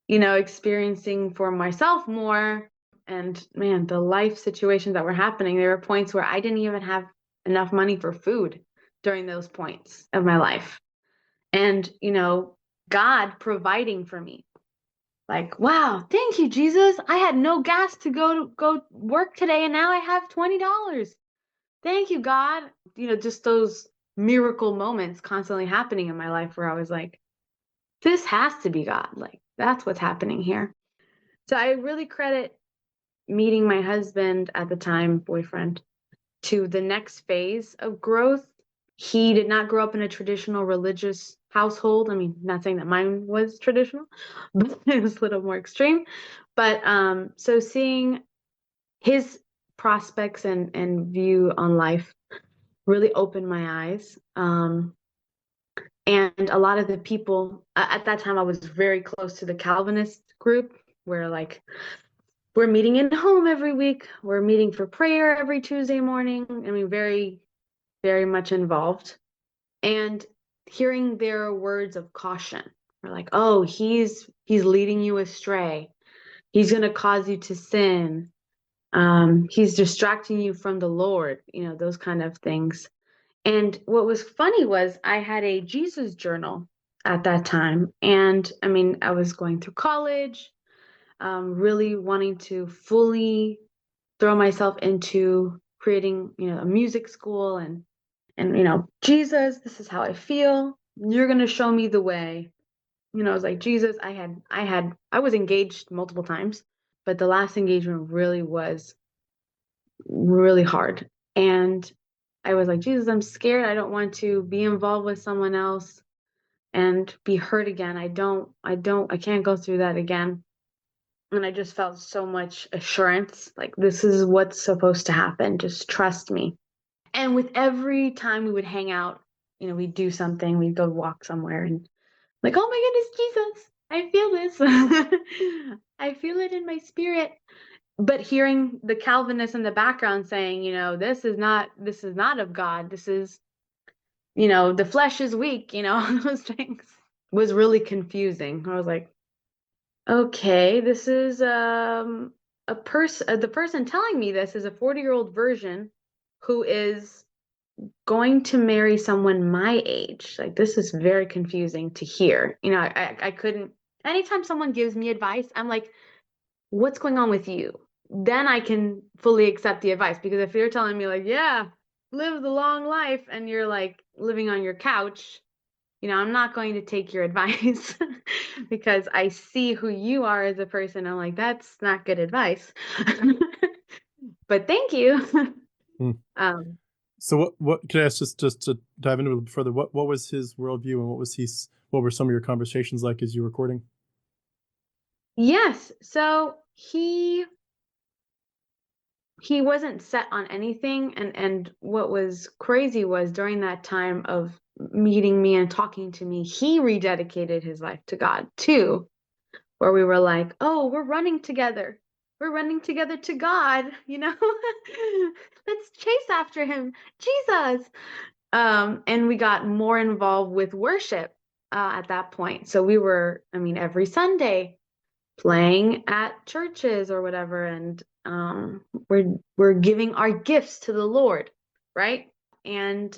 [SPEAKER 2] experiencing for myself more, and man, the life situations that were happening, there were points where I didn't even have enough money for food during those points of my life. And God providing for me. Like, wow, thank you, Jesus. I had no gas to go work today, and now I have $20. Thank you, God. Just those miracle moments constantly happening in my life where I was like, this has to be God. Like, that's what's happening here. So I really credit meeting my husband at the time, boyfriend, to the next phase of growth. He did not grow up in a traditional religious household. I mean, not saying that mine was traditional, but it was a little more extreme. But so seeing his prospects and view on life really opened my eyes. And a lot of the people at that time, I was very close to the Calvinist group, where like we're meeting in home every week, we're meeting for prayer every Tuesday morning. I mean, very, very much involved. And hearing their words of caution, we're like, oh, he's leading you astray. He's going to cause you to sin. He's distracting you from the Lord, those kind of things. And what was funny was I had a Jesus journal at that time. And I mean, I was going through college, really wanting to fully throw myself into creating, a music school and Jesus, this is how I feel. You're going to show me the way. I was like, Jesus, I was engaged multiple times, but the last engagement really was really hard. And I was like, Jesus, I'm scared. I don't want to be involved with someone else and be hurt again. I can't go through that again. And I just felt so much assurance, like this is what's supposed to happen. Just trust me. And with every time we would hang out, we'd do something, we'd go walk somewhere and like, oh my goodness, Jesus, I feel this. I feel it in my spirit. But hearing the Calvinists in the background saying, this is not of God. This is, the flesh is weak, those things was really confusing. I was like, okay, this is a person, the person telling me this is a 40-year-old virgin who is going to marry someone my age. Like, this is very confusing to hear. I couldn't, anytime someone gives me advice, I'm like, what's going on with you? Then I can fully accept the advice. Because if you're telling me like, yeah, live the long life, and you're like living on your couch, I'm not going to take your advice because I see who you are as a person. I'm like, that's not good advice. But thank you.
[SPEAKER 1] Hmm. So what can I ask, just to dive into a little bit further, what was his worldview, and what were some of your conversations like as you were recording?
[SPEAKER 2] Yes. So he wasn't set on anything, and what was crazy was during that time of meeting me and talking to me, he rededicated his life to God too, where we were like, oh, we're running together to God, let's chase after him, Jesus. And we got more involved with worship at that point. So we were, I mean, every Sunday playing at churches or whatever, and we're giving our gifts to the Lord, right? And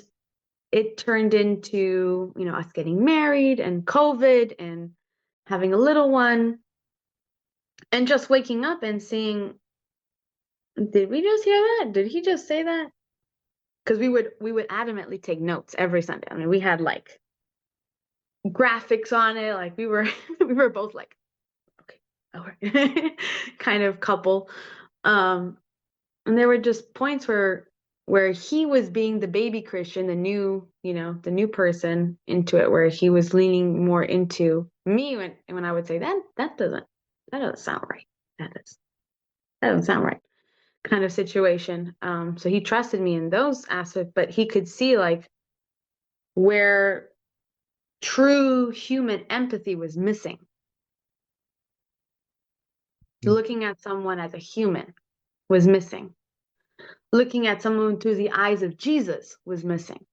[SPEAKER 2] it turned into, us getting married and COVID and having a little one, and just waking up and seeing, did we just hear that? Did he just say that? Because we would adamantly take notes every Sunday. I mean, we had like graphics on it, like we were we were both like, okay, kind of couple. And there were just points where he was being the baby Christian, the new person into it, where he was leaning more into me when I would say that doesn't sound right. That doesn't sound right, kind of situation. So he trusted me in those aspects, but he could see like where true human empathy was missing. Looking at someone as a human was missing. Looking at someone through the eyes of Jesus was missing.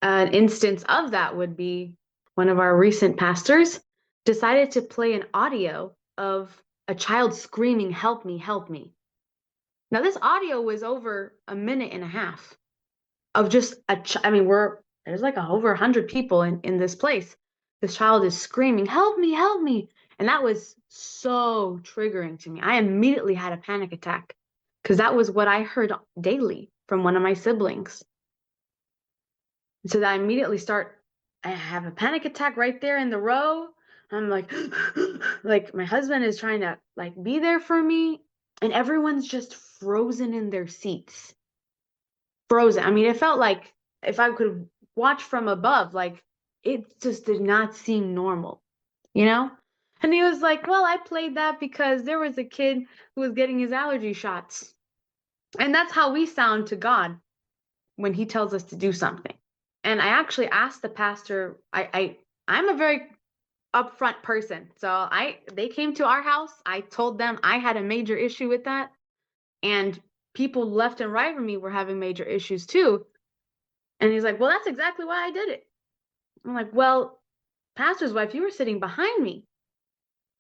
[SPEAKER 2] An instance of that would be one of our recent pastors decided to play an audio of a child screaming, help me, help me. Now, this audio was over a minute and a half of just I mean, there's like over 100 people in this place. This child is screaming, help me, help me. And that was so triggering to me. I immediately had a panic attack because that was what I heard daily from one of my siblings. So that I immediately I have a panic attack right there in the row. I'm like, like my husband is trying to like be there for me. and everyone's just frozen in their seats. Frozen. I mean, it felt like if I could watch from above, like it just did not seem normal, you know? And he was like, well, I played that because there was a kid who was getting his allergy shots. And that's how we sound to God when he tells us to do something. And I actually asked the pastor, I'm a very upfront person. So they came to our house. I told them I had a major issue with that. And people left and right of me were having major issues too. And he's like, well, that's exactly why I did it. I'm like, well, pastor's wife, you were sitting behind me,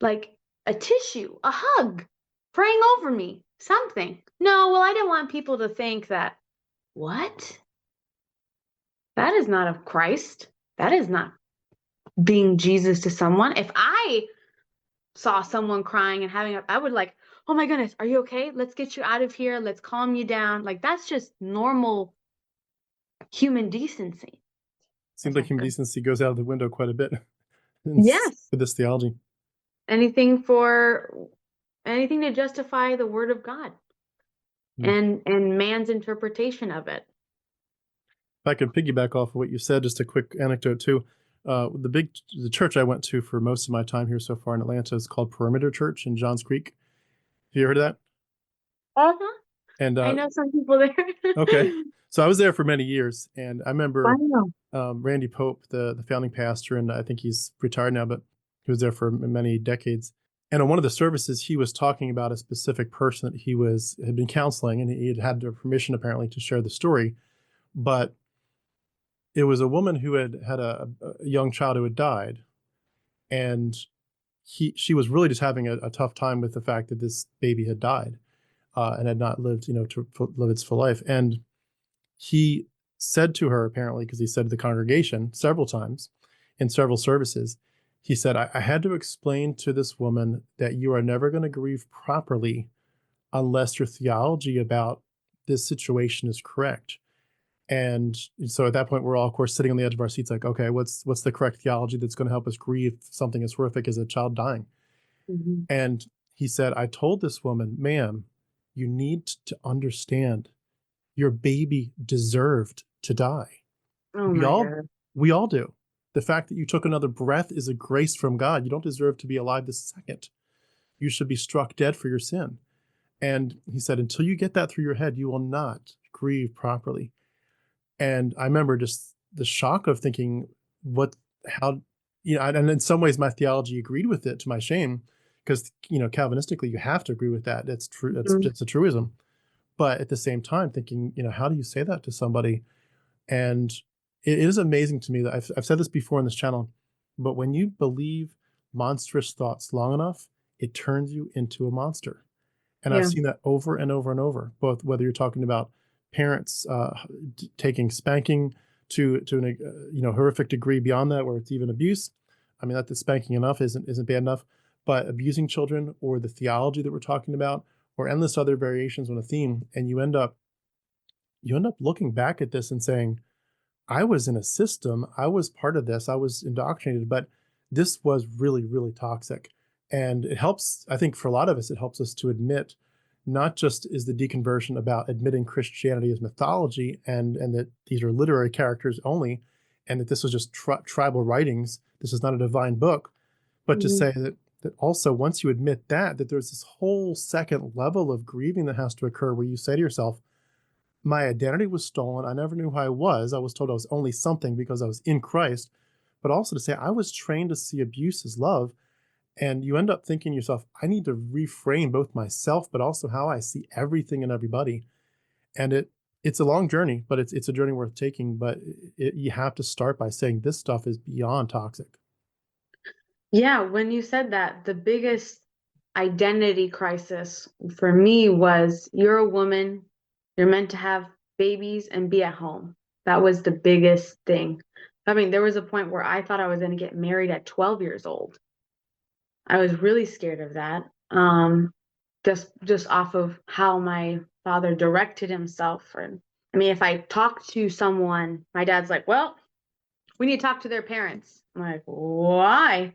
[SPEAKER 2] like a tissue, a hug, praying over me, something. No, well, I didn't want people to think that, what? That is not of Christ. That is not being Jesus to someone. If I saw someone crying and having I would like, oh my goodness, are you okay? Let's get you out of here. Let's calm you down. Like that's just normal human decency.
[SPEAKER 1] Seems like human decency goes out of the window quite a bit
[SPEAKER 2] Yes.
[SPEAKER 1] with this theology.
[SPEAKER 2] Anything to justify the word of God and man's interpretation of it.
[SPEAKER 1] If I could piggyback off of what you said, just a quick anecdote too. The church I went to for most of my time here so far in Atlanta is called Perimeter Church in Johns Creek. Have you heard of that?
[SPEAKER 2] Uh-huh.
[SPEAKER 1] And
[SPEAKER 2] I know some people there.
[SPEAKER 1] okay, so I was there for many years, and I remember
[SPEAKER 2] Wow.
[SPEAKER 1] Randy Pope, the founding pastor, and I think he's retired now, but he was there for many decades. And on one of the services, he was talking about a specific person that had been counseling, and he had their permission apparently to share the story. But it was a woman who had a young child who had died, and she was really just having a tough time with the fact that this baby had died and had not lived, to live its full life. And he said to her, apparently, because he said to the congregation several times in several services, he said, I had to explain to this woman that you are never going to grieve properly unless your theology about this situation is correct. And so at that point, we're all, of course, sitting on the edge of our seats like, okay, what's the correct theology that's going to help us grieve something as horrific as a child dying?
[SPEAKER 2] Mm-hmm.
[SPEAKER 1] And he said, I told this woman, ma'am, you need to understand your baby deserved to die.
[SPEAKER 2] Oh my God.
[SPEAKER 1] We all do. The fact that you took another breath is a grace from God. You don't deserve to be alive this second. You should be struck dead for your sin. And he said, until you get that through your head, you will not grieve properly. And I remember just the shock of thinking, and in some ways my theology agreed with it to my shame, because, Calvinistically, you have to agree with that. It's true. It's a truism. But at the same time thinking, how do you say that to somebody? And it is amazing to me that I've said this before on this channel, but when you believe monstrous thoughts long enough, it turns you into a monster. And I've seen that over and over and over, both whether you're talking about parents taking spanking to an horrific degree beyond that, where it's even abuse. I mean, that the spanking enough isn't bad enough, but abusing children, or the theology that we're talking about, or endless other variations on a theme, and you end up looking back at this and saying, I was in a system, I was part of this, I was indoctrinated, but this was really, really toxic. And it helps, I think for a lot of us, it helps us to admit, not just is the deconversion about admitting Christianity as mythology and that these are literary characters only, and that this was just tribal writings, this is not a divine book, but to say that also once you admit that there's this whole second level of grieving that has to occur, where you say to yourself, my identity was stolen. I never knew who I was. I was told I was only something because I was in Christ, but also to say I was trained to see abuse as love. And you end up thinking to yourself, I need to reframe both myself, but also how I see everything and everybody. And it's a long journey, but it's a journey worth taking. But you have to start by saying this stuff is beyond toxic.
[SPEAKER 2] Yeah, when you said that, the biggest identity crisis for me was, you're a woman, you're meant to have babies and be at home. That was the biggest thing. I mean, there was a point where I thought I was going to get married at 12 years old. I was really scared of that. Just off of how my father directed himself. And I mean, if I talk to someone, my dad's like, well, we need to talk to their parents. I'm like, why?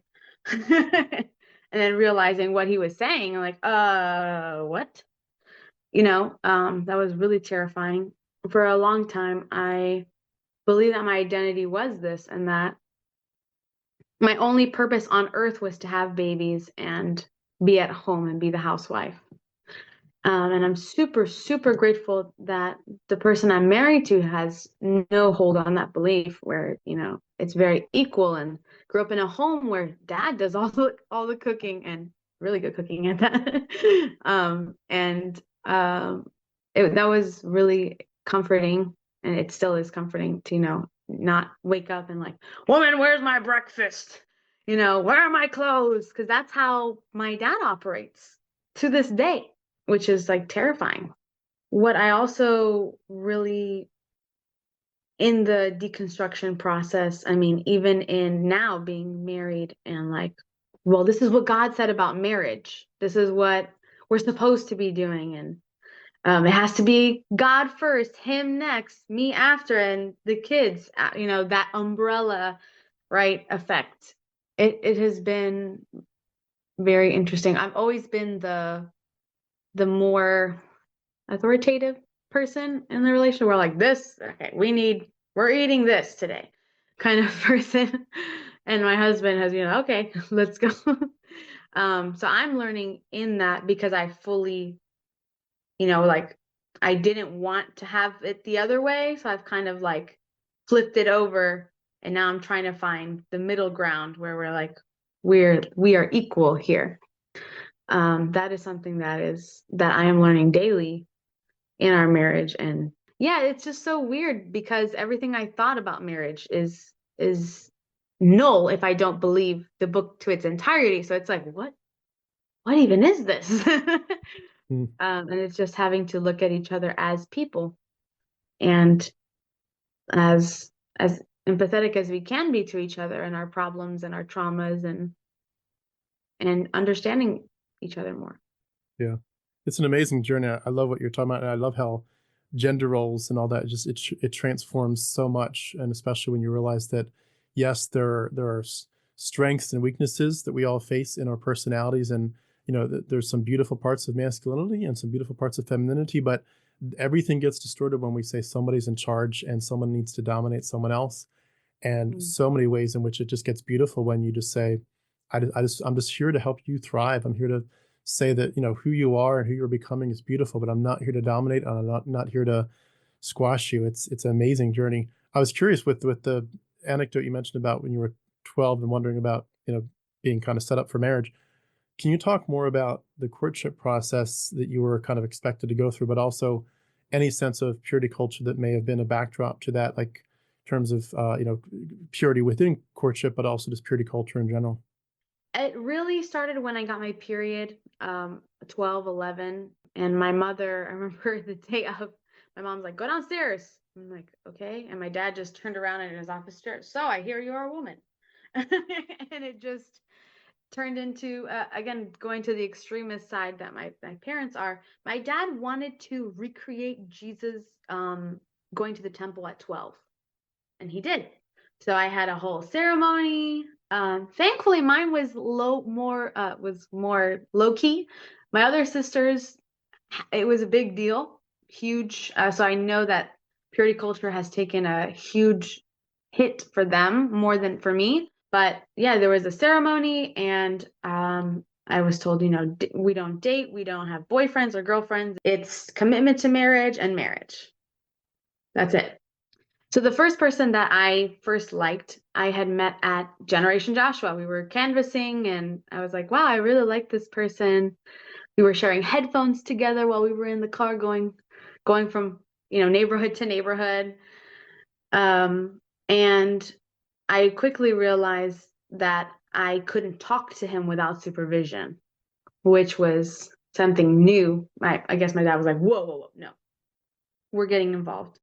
[SPEAKER 2] And then realizing what he was saying, I'm like, what? That was really terrifying. For a long time, I believed that my identity was this and that my only purpose on earth was to have babies and be at home and be the housewife. And I'm super, super grateful that the person I'm married to has no hold on that belief where, it's very equal, and grew up in a home where dad does all the cooking, and really good cooking at that. And that was really comforting, and it still is comforting to, not wake up and like, woman, where's my breakfast? Where are my clothes? Because that's how my dad operates to this day, which is like terrifying. What I also really, in the deconstruction process, I mean, even in now being married and like, well, this is what God said about marriage. This is what we're supposed to be doing. And it has to be God first, him next, me after, and the kids, that umbrella, right, effect. It has been very interesting. I've always been the more authoritative person in the relationship. We're like, this, okay, we're eating this today kind of person. And my husband has, okay, let's go. So I'm learning in that because I fully, like, I didn't want to have it the other way. So I've kind of like flipped it over, and now I'm trying to find the middle ground where we're like, we are equal here. That is something that I am learning daily in our marriage. And yeah, it's just so weird because everything I thought about marriage is null if I don't believe the book to its entirety. So it's like, what even is this? And it's just having to look at each other as people, and as empathetic as we can be to each other and our problems and our traumas, and understanding each other more.
[SPEAKER 1] Yeah, it's an amazing journey. I love what you're talking about, and I love how gender roles and all that just it transforms so much, and especially when you realize that yes, there are strengths and weaknesses that we all face in our personalities, and there's some beautiful parts of masculinity and some beautiful parts of femininity, but everything gets distorted when we say somebody's in charge and someone needs to dominate someone else, and so many ways in which it just gets beautiful when you just say, I'm just here to help you thrive. I'm here to say that who you are and who you're becoming is beautiful, but I'm not here to dominate, and I'm not here to squash you. It's an amazing journey. I was curious with the anecdote you mentioned about when you were 12 and wondering about being kind of set up for marriage. Can you talk more about the courtship process that you were kind of expected to go through, but also any sense of purity culture that may have been a backdrop to that, like in terms of purity within courtship, but also just purity culture in general?
[SPEAKER 2] It really started when I got my period, 12, 11. And my mother, I remember the day of, my mom's like, go downstairs. I'm like, okay. And my dad just turned around in his office chair. So I hear you're a woman. And it just turned into, again, going to the extremist side that my parents are. My dad wanted to recreate Jesus going to the temple at 12. And he did. So I had a whole ceremony. Thankfully, mine was more low key. My other sisters, it was a big deal, huge. So I know that purity culture has taken a huge hit for them more than for me. But yeah, there was a ceremony, and I was told, we don't date, we don't have boyfriends or girlfriends. It's commitment to marriage and marriage. That's it. So the first person that I first liked, I had met at Generation Joshua. We were canvassing, and I was like, wow, I really like this person. We were sharing headphones together while we were in the car going from, neighborhood to neighborhood. And I quickly realized that I couldn't talk to him without supervision, which was something new. I guess my dad was like, whoa, whoa, whoa, no, we're getting involved.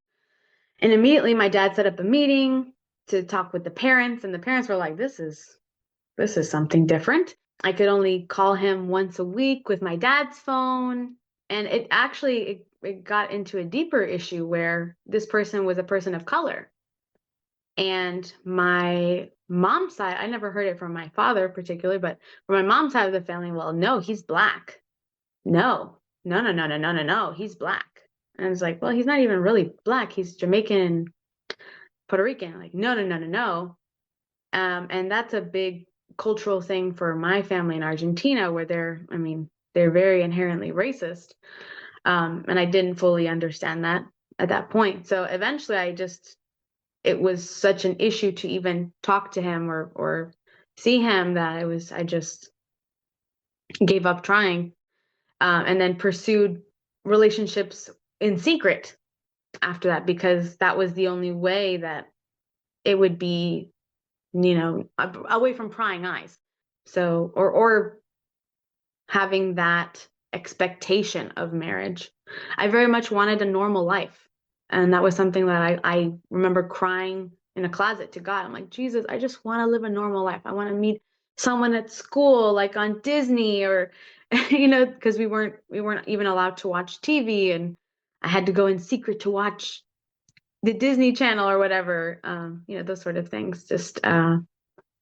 [SPEAKER 2] And immediately my dad set up a meeting to talk with the parents, and the parents were like, this is something different. I could only call him once a week with my dad's phone. And it actually it got into a deeper issue where this person was a person of color. And my mom's side, I never heard it from my father particularly, but from my mom's side of the family, well, no, he's black. No, no, no, no, no, no, no, no, he's black. And I was like, well, he's not even really black. He's Jamaican, Puerto Rican. Like, no, no, no, no, no. And that's a big cultural thing for my family in Argentina, where they're very inherently racist. And I didn't fully understand that at that point. So eventually it was such an issue to even talk to him or see him that I just gave up trying, and then pursued relationships in secret after that, because that was the only way that it would be, away from prying eyes. So, or having that expectation of marriage. I very much wanted a normal life. And that was something that I remember crying in a closet to God. I'm like, Jesus, I just want to live a normal life. I want to meet someone at school, like on Disney, or, because we weren't even allowed to watch TV, and I had to go in secret to watch the Disney Channel or whatever, those sort of things, just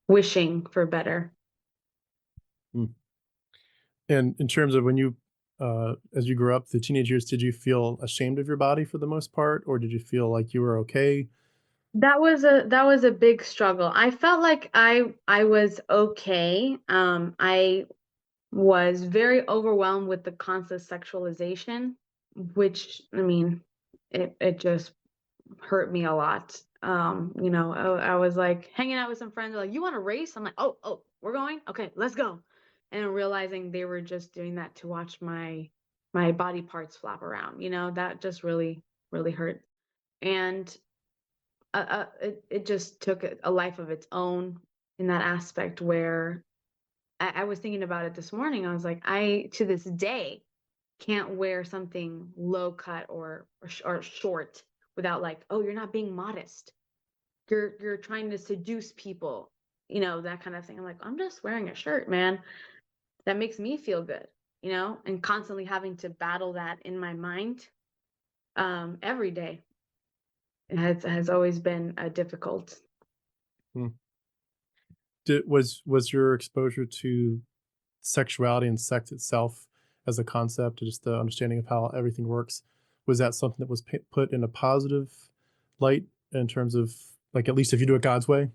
[SPEAKER 2] wishing for better.
[SPEAKER 1] Hmm. And in terms of when you, as you grew up, the teenage years, did you feel ashamed of your body for the most part, or did you feel like you were okay?
[SPEAKER 2] That was a big struggle. I felt like I was okay. I was very overwhelmed with the constant sexualization, which, it just hurt me a lot. I was like hanging out with some friends, like, you want to race? I'm like, oh, we're going? Okay, let's go. And realizing they were just doing that to watch my body parts flap around, that just really, really hurt. And it just took a life of its own in that aspect, where I was thinking about it this morning. I was like, I, to this day, can't wear something low cut or short without, like, oh, you're not being modest. You're trying to seduce people, that kind of thing. I'm like, I'm just wearing a shirt, man. That makes me feel good, and constantly having to battle that in my mind, every day, has always been difficult.
[SPEAKER 1] Hmm. Was your exposure to sexuality and sex itself as a concept, just the understanding of how everything works, was that something that was put in a positive light in terms of, like, at least if you do it God's way?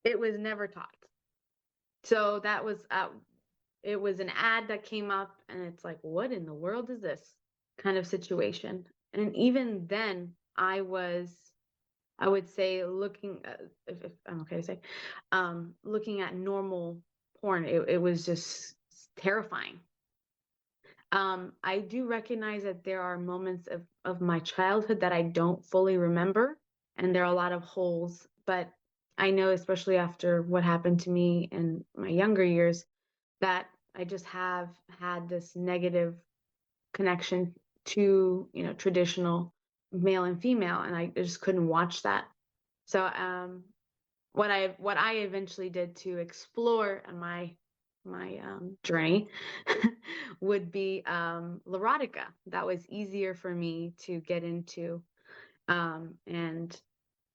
[SPEAKER 2] It was never taught. So that was it was an ad that came up, and it's like, what in the world is this kind of situation? And even then, I would say, looking, if I'm okay to say, looking at normal porn, it was just terrifying. I do recognize that there are moments of my childhood that I don't fully remember, and there are a lot of holes, but I know, especially after what happened to me in my younger years, that I just have had this negative connection to, traditional male and female, and I just couldn't watch that. So, what I eventually did to explore my journey would be erotica. That was easier for me to get into, and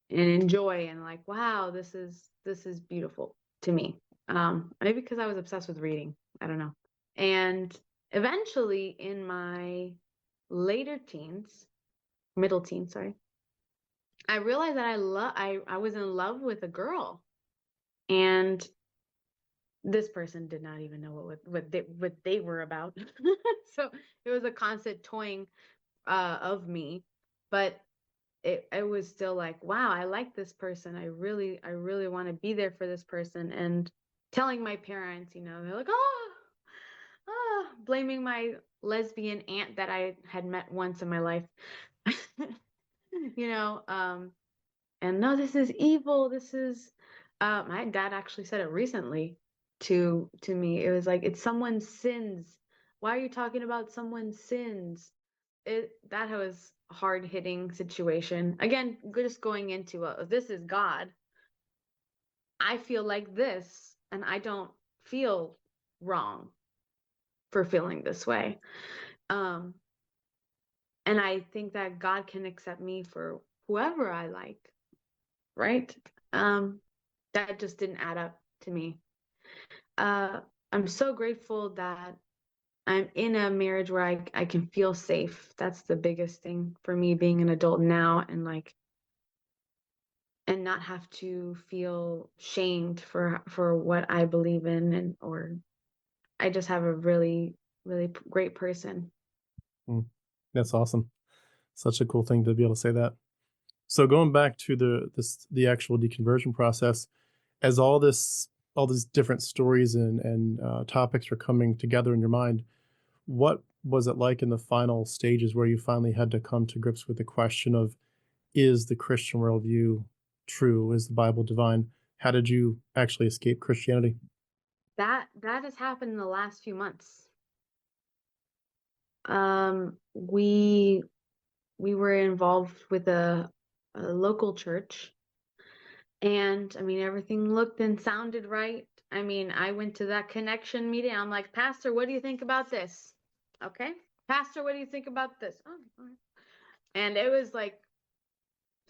[SPEAKER 2] enjoy, and like, wow, this is beautiful to me. Maybe because I was obsessed with reading. I don't know. And eventually, in my later teens, middle teens, sorry, I realized that I was in love with a girl, and this person did not even know what they were about. So it was a constant toying of me, but it was still like, wow, I like this person. I really want to be there for this person. And telling my parents, they're like, blaming my lesbian aunt that I had met once in my life. you know, um, and no, this is evil. This is, my dad actually said it recently to me. It was like, it's someone's sins. Why are you talking about someone's sins? That was a hard hitting situation. Again, just going into this is God. I feel like this, and I don't feel wrong for feeling this way. Um, and I think that God can accept me for whoever I like, right? Um, that just didn't add up to me. Uh, I'm so grateful that I'm in a marriage where I can feel safe. That's the biggest thing for me being an adult now, and like, and not have to feel shamed for what I believe in, and or I just have a really, really great person.
[SPEAKER 1] Mm. That's awesome. Such a cool thing to be able to say that. So going back to the actual deconversion process, as all these different stories and topics are coming together in your mind, what was it like in the final stages where you finally had to come to grips with the question of, is the Christian worldview true? Is the Bible divine? How did you actually escape Christianity?
[SPEAKER 2] That has happened in the last few months. We were involved with a local church, and I mean everything looked and sounded right. I mean, I went to that connection meeting. I'm like, Pastor, what do you think about this? Okay. Pastor, what do you think about this? Oh, all right. And it was like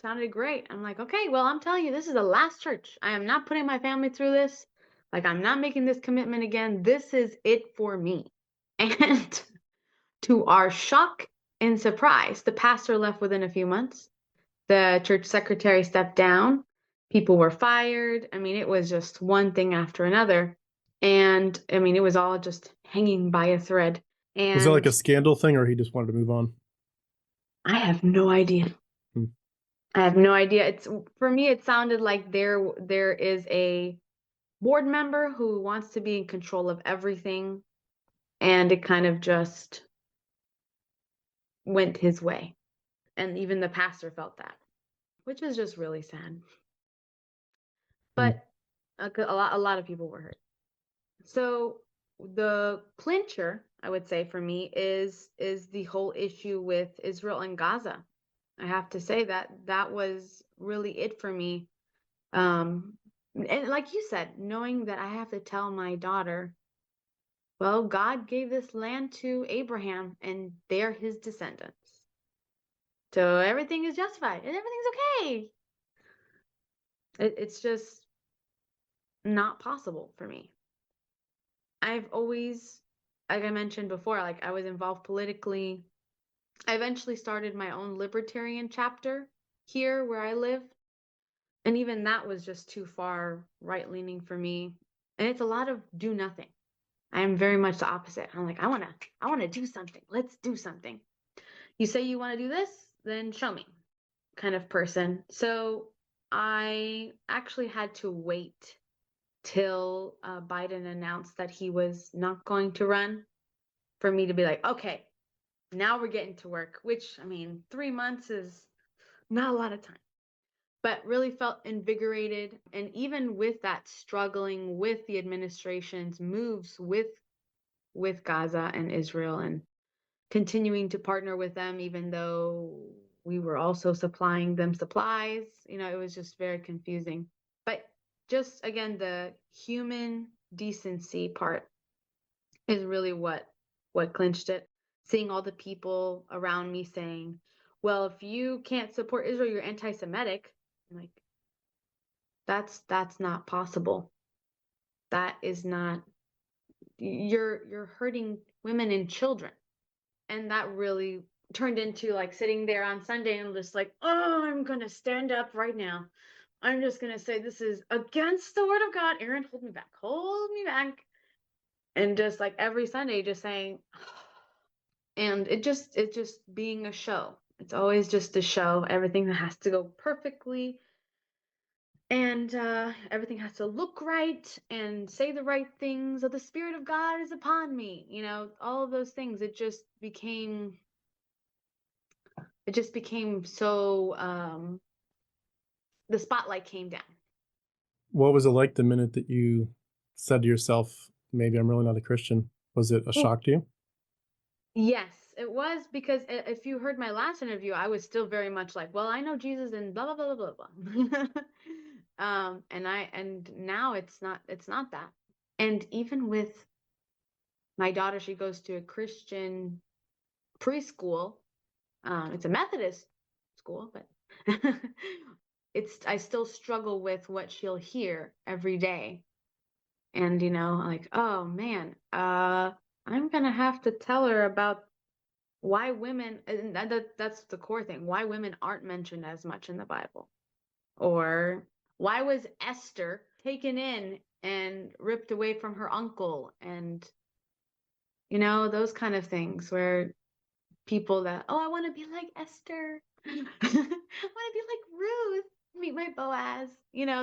[SPEAKER 2] sounded great. I'm like, okay, well, I'm telling you, this is the last church. I am not putting my family through this. Like, I'm not making this commitment again. This is it for me. And to our shock and surprise, the pastor left within a few months. The church secretary stepped down. People were fired. I mean, it was just one thing after another. And I mean, it was all just hanging by a thread.
[SPEAKER 1] Was it like
[SPEAKER 2] And
[SPEAKER 1] a scandal thing, or he just wanted to move on?
[SPEAKER 2] I have no idea.
[SPEAKER 1] Hmm.
[SPEAKER 2] I have no idea. It's for me, it sounded like there is a board member who wants to be in control of everything, and it kind of just went his way. And even the pastor felt that, which is just really sad.
[SPEAKER 1] Hmm.
[SPEAKER 2] But a lot of people were hurt. So the clincher, I would say for me, is the whole issue with Israel and Gaza. I have to say that that was really it for me. And like you said, knowing that I have to tell my daughter, well, God gave this land to Abraham and they're his descendants. So everything is justified and everything's okay. It's just not possible for me. I've always, like I mentioned before, like I was involved politically. I eventually started my own libertarian chapter here where I live. And even that was just too far right leaning for me. And it's a lot of do nothing. I am very much the opposite. I'm like, I wanna do something. Let's do something. You say you want to do this, then show me, kind of person. So I actually had to wait till Biden announced that he was not going to run for me to be like, okay, now we're getting to work, which I mean, 3 months is not a lot of time, but really felt invigorated. And even with that, struggling with the administration's moves with Gaza and Israel, and continuing to partner with them, even though we were also supplying them supplies. It was just very confusing. But just again, the human decency part is really what clinched it. Seeing all the people around me saying, "Well, if you can't support Israel, you're anti-Semitic." I'm like, that's not possible. That is not. You're hurting women and children. And that really turned into like sitting there on Sunday and just like, oh, I'm gonna stand up right now. I'm just gonna say this is against the word of God. Aaron, hold me back, hold me back. And just like every Sunday, just saying, and it's just being a show. It's always just a show. Everything has to go perfectly, and everything has to look right and say the right things. Oh, the Spirit of God is upon me. All of those things. It just became so the spotlight came down.
[SPEAKER 1] What was it like the minute that you said to yourself, maybe I'm really not a Christian? Was it a
[SPEAKER 2] Ooh,
[SPEAKER 1] shock to you?
[SPEAKER 2] yes, it was, because if you heard my last interview, I was still very much like, well, I know Jesus and blah blah blah blah blah blah. And now it's not that. And even with my daughter, she goes to a Christian preschool. It's a Methodist school, but I still struggle with what she'll hear every day. And like, oh man, I'm gonna have to tell her about why women, and that's the core thing, why women aren't mentioned as much in the Bible. Or why was Esther taken in and ripped away from her uncle? And, those kind of things where people that, oh, I want to be like Esther. I want to be like Ruth, meet my Boaz,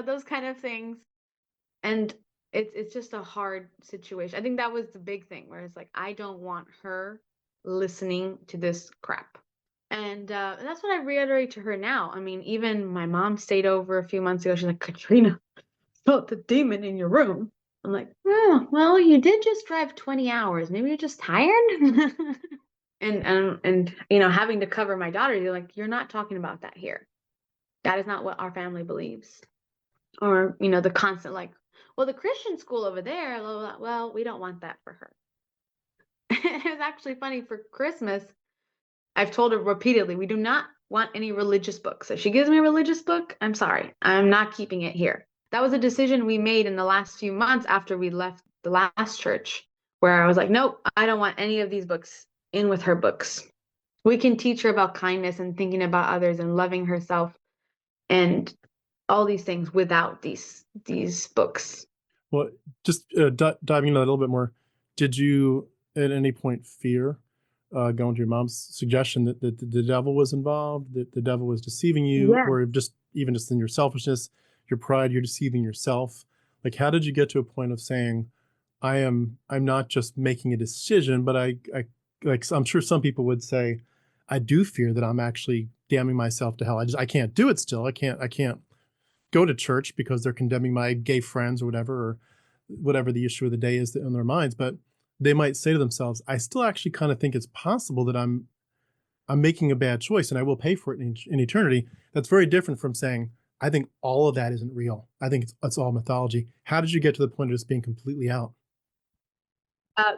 [SPEAKER 2] those kind of things. And it's just a hard situation. I think that was the big thing where it's like, I don't want her listening to this crap. And that's what I reiterate to her now. I mean, even my mom stayed over a few months ago. She's like, Katrina, felt the demon in your room. I'm like, oh, well, you did just drive 20 hours. Maybe you're just tired. And having to cover my daughter, you're like, you're not talking about that here. That is not what our family believes. Or, the constant like, well, the Christian school over there, blah, blah, blah. Well, we don't want that for her. It was actually funny for Christmas. I've told her repeatedly, we do not want any religious books. If she gives me a religious book, I'm sorry, I'm not keeping it here. That was a decision we made in the last few months after we left the last church, where I was like, nope, I don't want any of these books in with her books. We can teach her about kindness and thinking about others and loving herself and all these things without these books.
[SPEAKER 1] Well, just diving into that a little bit more, did you at any point fear going to your mom's suggestion that the devil was involved, that the devil was deceiving you,
[SPEAKER 2] Yeah.
[SPEAKER 1] or just even just in your selfishness, your pride, you're deceiving yourself? Like, how did you get to a point of saying, I'm not just making a decision, but I like, I'm sure some people would say, I do fear that I'm actually damning myself to hell. I can't do it still. I can't go to church because they're condemning my gay friends or whatever the issue of the day is in their minds. But they might say to themselves, I still actually kind of think it's possible that I'm making a bad choice and I will pay for it in eternity. That's very different from saying, I think all of that isn't real. I think it's all mythology. How did you get to the point of just being completely out?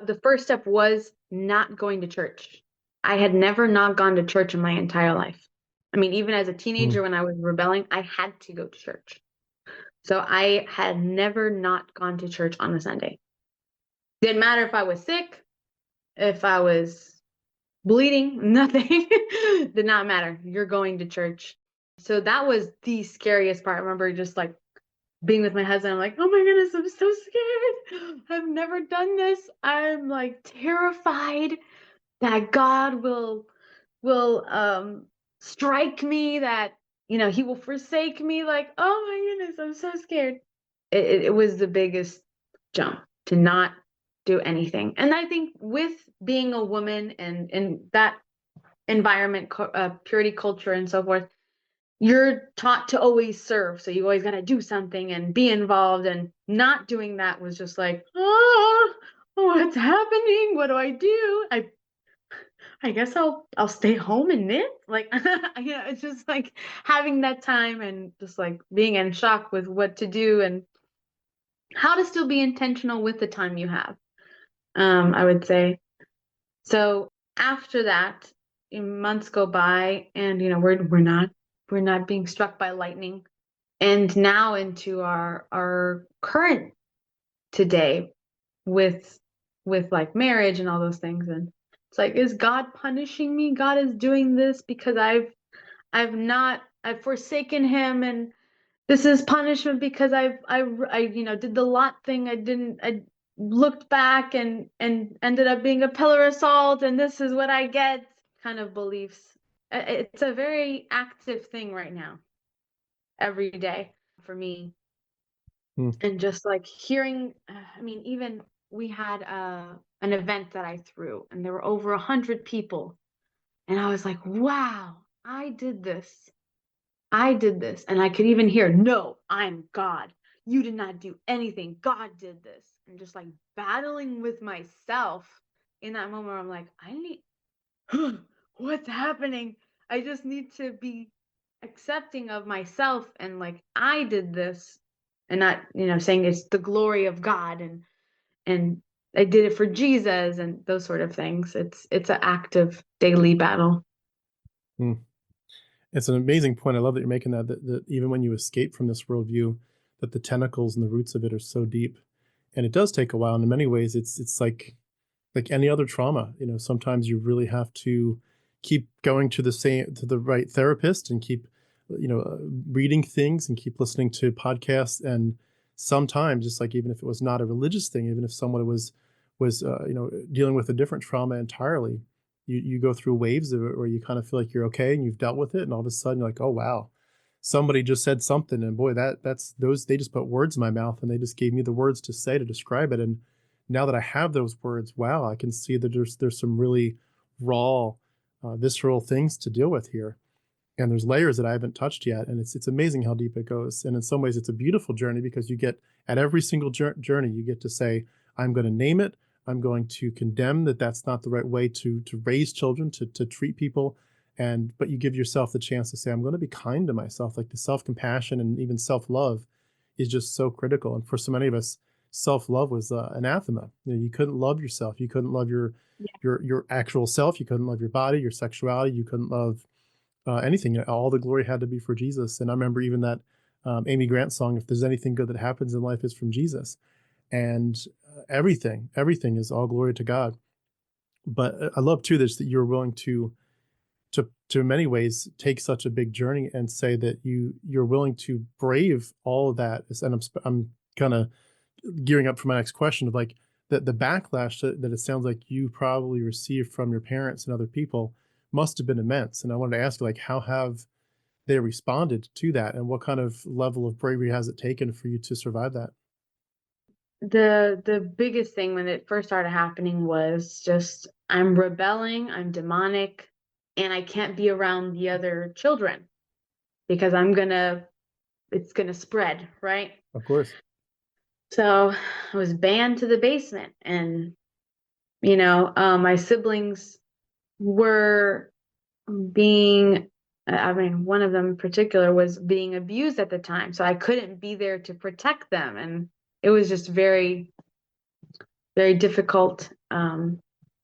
[SPEAKER 2] The first step was not going to church. I had never not gone to church in my entire life. I mean, even as a teenager, when I was rebelling, I had to go to church. So I had never not gone to church on a Sunday. Didn't matter if I was sick, if I was bleeding, nothing. Did not matter. You're going to church. So that was the scariest part. I remember just like being with my husband. I'm like, oh my goodness, I'm so scared. I've never done this. I'm like terrified that God will strike me, that he will forsake me. Like, oh my goodness, I'm so scared. It was the biggest jump to not do anything. And I think with being a woman and in that environment, purity culture and so forth, you're taught to always serve. So you always got to do something and be involved, and not doing that was just like, oh, what's happening? What do I do? I guess I'll stay home and knit. Like, it's just like having that time and just like being in shock with what to do and how to still be intentional with the time you have. I would say. So after that, months go by, and we're not being struck by lightning. And now into our current today with like marriage and all those things. And it's like, is God punishing me? God is doing this because I've forsaken him, and this is punishment because I did the Lot thing. I looked back and ended up being a pillar of salt, and this is what I get, kind of beliefs. It's a very active thing right now, every day for me. And just like hearing, I mean, even we had an event that I threw, and there were over 100 people, and I was like, wow, I did this. And I could even hear, no, I'm God. You did not do anything. God did this. And just like battling with myself in that moment where I'm like, I need, what's happening? I just need to be accepting of myself, and like, I did this, and not, saying it's the glory of God, and I did it for Jesus and those sort of things. It's an active daily battle.
[SPEAKER 1] It's an amazing point. I love that you're making that even when you escape from this worldview, that the tentacles and the roots of it are so deep, and it does take a while. And in many ways, it's like like any other trauma, sometimes you really have to keep going to the right therapist and keep, reading things and keep listening to podcasts. And sometimes, just like even if it was not a religious thing, even if someone was dealing with a different trauma entirely, you go through waves of it where you kind of feel like you're okay and you've dealt with it, and all of a sudden you're like, oh wow, somebody just said something, and boy, that's those they just put words in my mouth, and they just gave me the words to say to describe it. And now that I have those words, wow, I can see that there's some really raw, visceral things to deal with here, and there's layers that I haven't touched yet, and it's amazing how deep it goes. And in some ways, it's a beautiful journey because you get at every single journey, you get to say, I'm going to name it. I'm going to condemn that that's not the right way to raise children, to treat people, but you give yourself the chance to say, I'm going to be kind to myself. Like the self-compassion and even self-love is just so critical. And for so many of us, self-love was anathema. You couldn't love yourself. You couldn't love your actual self. You couldn't love your body, your sexuality. You couldn't love anything. All the glory had to be for Jesus. And I remember even that Amy Grant song, if there's anything good that happens in life, is from Jesus. And everything is all glory to God. But I love too this, that you're willing to in many ways take such a big journey and say that you're willing to brave all of that. And I'm kind of gearing up for my next question of like the backlash that it sounds like you probably received from your parents and other people must have been immense. And I wanted to ask you, like, how have they responded to that, and what kind of level of bravery has it taken for you to survive that?
[SPEAKER 2] The biggest thing when it first started happening was just, I'm rebelling, I'm demonic, and I can't be around the other children because it's gonna spread, right?
[SPEAKER 1] Of course.
[SPEAKER 2] So I was banned to the basement, and my siblings were being, I mean, one of them in particular was being abused at the time, so I couldn't be there to protect them, and it was just very, very difficult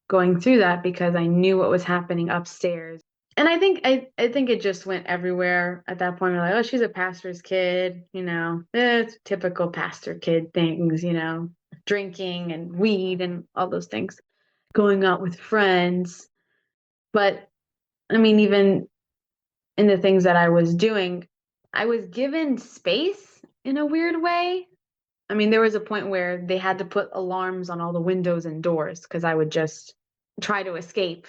[SPEAKER 2] going through that because I knew what was happening upstairs. And I think it just went everywhere at that point. We're like, oh, she's a pastor's kid, it's typical pastor kid things, drinking and weed and all those things, going out with friends. But I mean, even in the things that I was doing, I was given space in a weird way. I mean, there was a point where they had to put alarms on all the windows and doors because I would just try to escape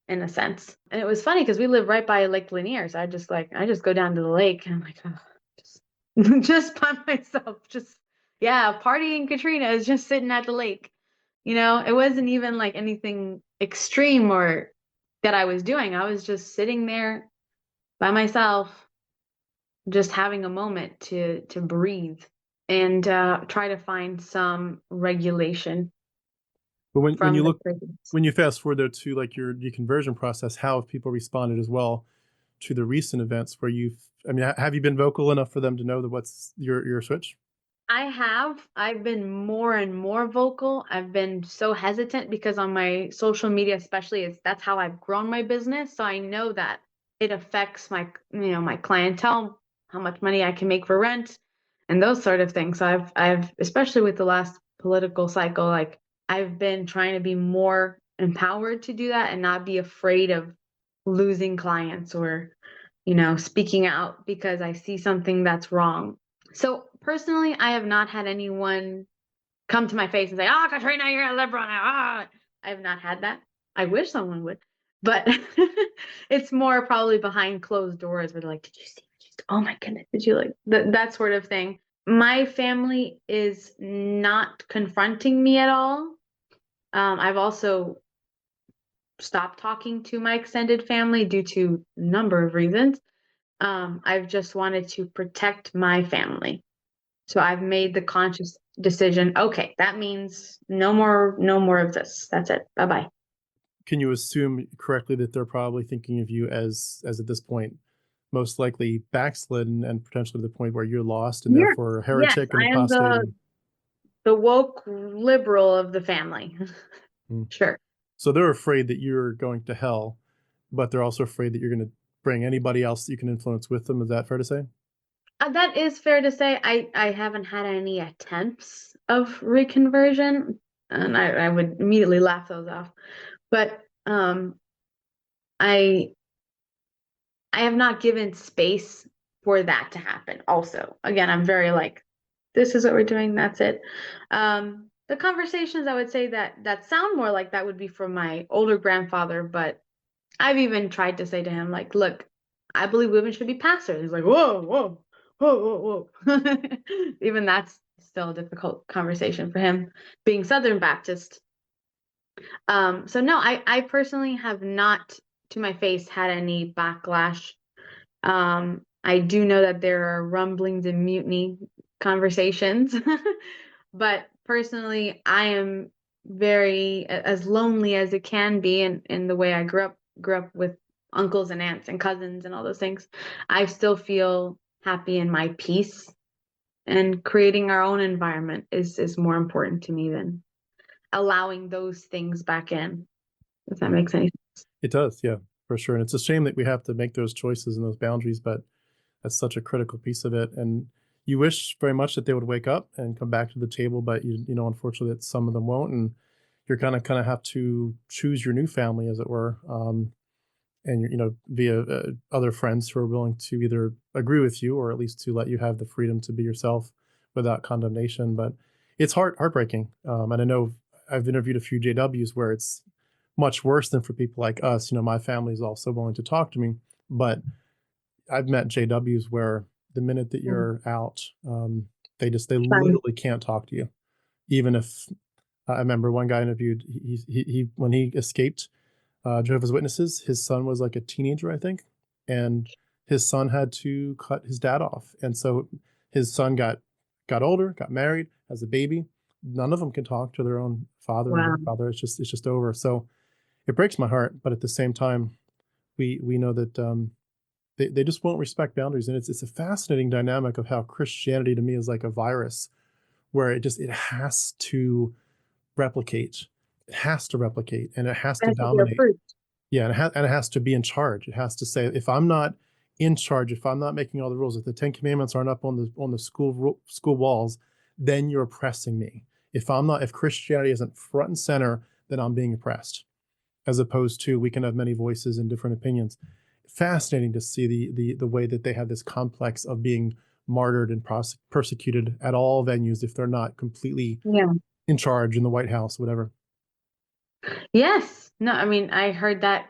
[SPEAKER 2] in a sense. And it was funny because we live right by Lake Lanier. So I just go down to the lake and I'm like, oh, just by myself. Just, yeah, partying Katrina is just sitting at the lake. It wasn't even like anything extreme or that I was doing. I was just sitting there by myself, just having a moment to breathe and try to find some regulation
[SPEAKER 1] But when
[SPEAKER 2] from
[SPEAKER 1] you
[SPEAKER 2] the
[SPEAKER 1] look
[SPEAKER 2] prisons.
[SPEAKER 1] when you fast forward there to like your deconversion process, how have people responded as well to the recent events where I mean, have you been vocal enough for them to know that what's your switch?
[SPEAKER 2] I have. I've been more and more vocal. I've been so hesitant because on my social media, especially, that's how I've grown my business. So I know that it affects my clientele, how much money I can make for rent, and those sort of things. So I've, especially with the last political cycle, like I've been trying to be more empowered to do that and not be afraid of losing clients or, speaking out because I see something that's wrong. So personally, I have not had anyone come to my face and say, "Ah, Katrina, you're a liberal now." Ah, I have not had that. I wish someone would, but it's more probably behind closed doors where they're like, "Did you see what you oh my goodness, did you like that sort of thing?" My family is not confronting me at all. I've also stopped talking to my extended family due to a number of reasons. I've just wanted to protect my family. So I've made the conscious decision, okay, that means no more of this. That's it. Bye-bye.
[SPEAKER 1] Can you assume correctly that they're probably thinking of you as at this point most likely backslidden and potentially to the point where you're lost and
[SPEAKER 2] Yes,
[SPEAKER 1] therefore a
[SPEAKER 2] yes,
[SPEAKER 1] heretic and
[SPEAKER 2] I am
[SPEAKER 1] apostate and
[SPEAKER 2] the woke liberal of the family.
[SPEAKER 1] mm.
[SPEAKER 2] Sure.
[SPEAKER 1] So they're afraid that you're going to hell, but they're also afraid that you're going to bring anybody else that you can influence with them. Is that fair to say?
[SPEAKER 2] That is fair to say. I haven't had any attempts of reconversion. and I would immediately laugh those off. But I have not given space for that to happen. Also, again, I'm very like, this is what we're doing. That's it. The conversations I would say that sound more like that would be from my older grandfather, but I've even tried to say to him, like, look, I believe women should be pastors. He's like, whoa, whoa, whoa, whoa, whoa. Even that's still a difficult conversation for him, being Southern Baptist. So no, I personally have not to my face had any backlash. I do know that there are rumblings and mutiny conversations, but personally, I am very as lonely as it can be in the way I grew up with uncles and aunts and cousins and all those things. I still feel happy in my peace, and creating our own environment is more important to me than allowing those things back in, if that makes any sense.
[SPEAKER 1] It does, yeah, for sure. And it's a shame that we have to make those choices and those boundaries, but that's such a critical piece of it. And you wish very much that they would wake up and come back to the table, but you know, unfortunately, that some of them won't, and you're kind of have to choose your new family, as it were, and you know, via other friends who are willing to either agree with you or at least to let you have the freedom to be yourself without condemnation. But it's heartbreaking, and I know I've interviewed a few JWs where it's much worse than for people like us. You know, my family is also willing to talk to me, but I've met JWs where the minute that
[SPEAKER 2] Mm.
[SPEAKER 1] you're out, they
[SPEAKER 2] Fun.
[SPEAKER 1] literally can't talk to you. Even if I remember one guy interviewed, he when he escaped Jehovah's Witnesses, his son was like a teenager, I think, and his son had to cut his dad off, and so his son got older, got married, has a baby. None of them can talk to their own father and
[SPEAKER 2] Wow.
[SPEAKER 1] grandfather. It's just over. So it breaks my heart, but at the same time, we know that they just won't respect boundaries, and it's a fascinating dynamic of how Christianity to me is like a virus, where it has to replicate, it has to replicate, and it has
[SPEAKER 2] It
[SPEAKER 1] to
[SPEAKER 2] has to bear
[SPEAKER 1] dominate.
[SPEAKER 2] fruit.
[SPEAKER 1] Yeah, and it has to be in charge. It has to say, if I'm not in charge, if I'm not making all the rules, if the Ten Commandments aren't up on the school walls, then you're oppressing me. If Christianity isn't front and center, then I'm being oppressed. As opposed to, we can have many voices and different opinions. Fascinating to see the way that they have this complex of being martyred and persecuted at all venues if they're not completely
[SPEAKER 2] Yeah.
[SPEAKER 1] in charge in the White House, whatever.
[SPEAKER 2] Yes. No, I mean, I heard that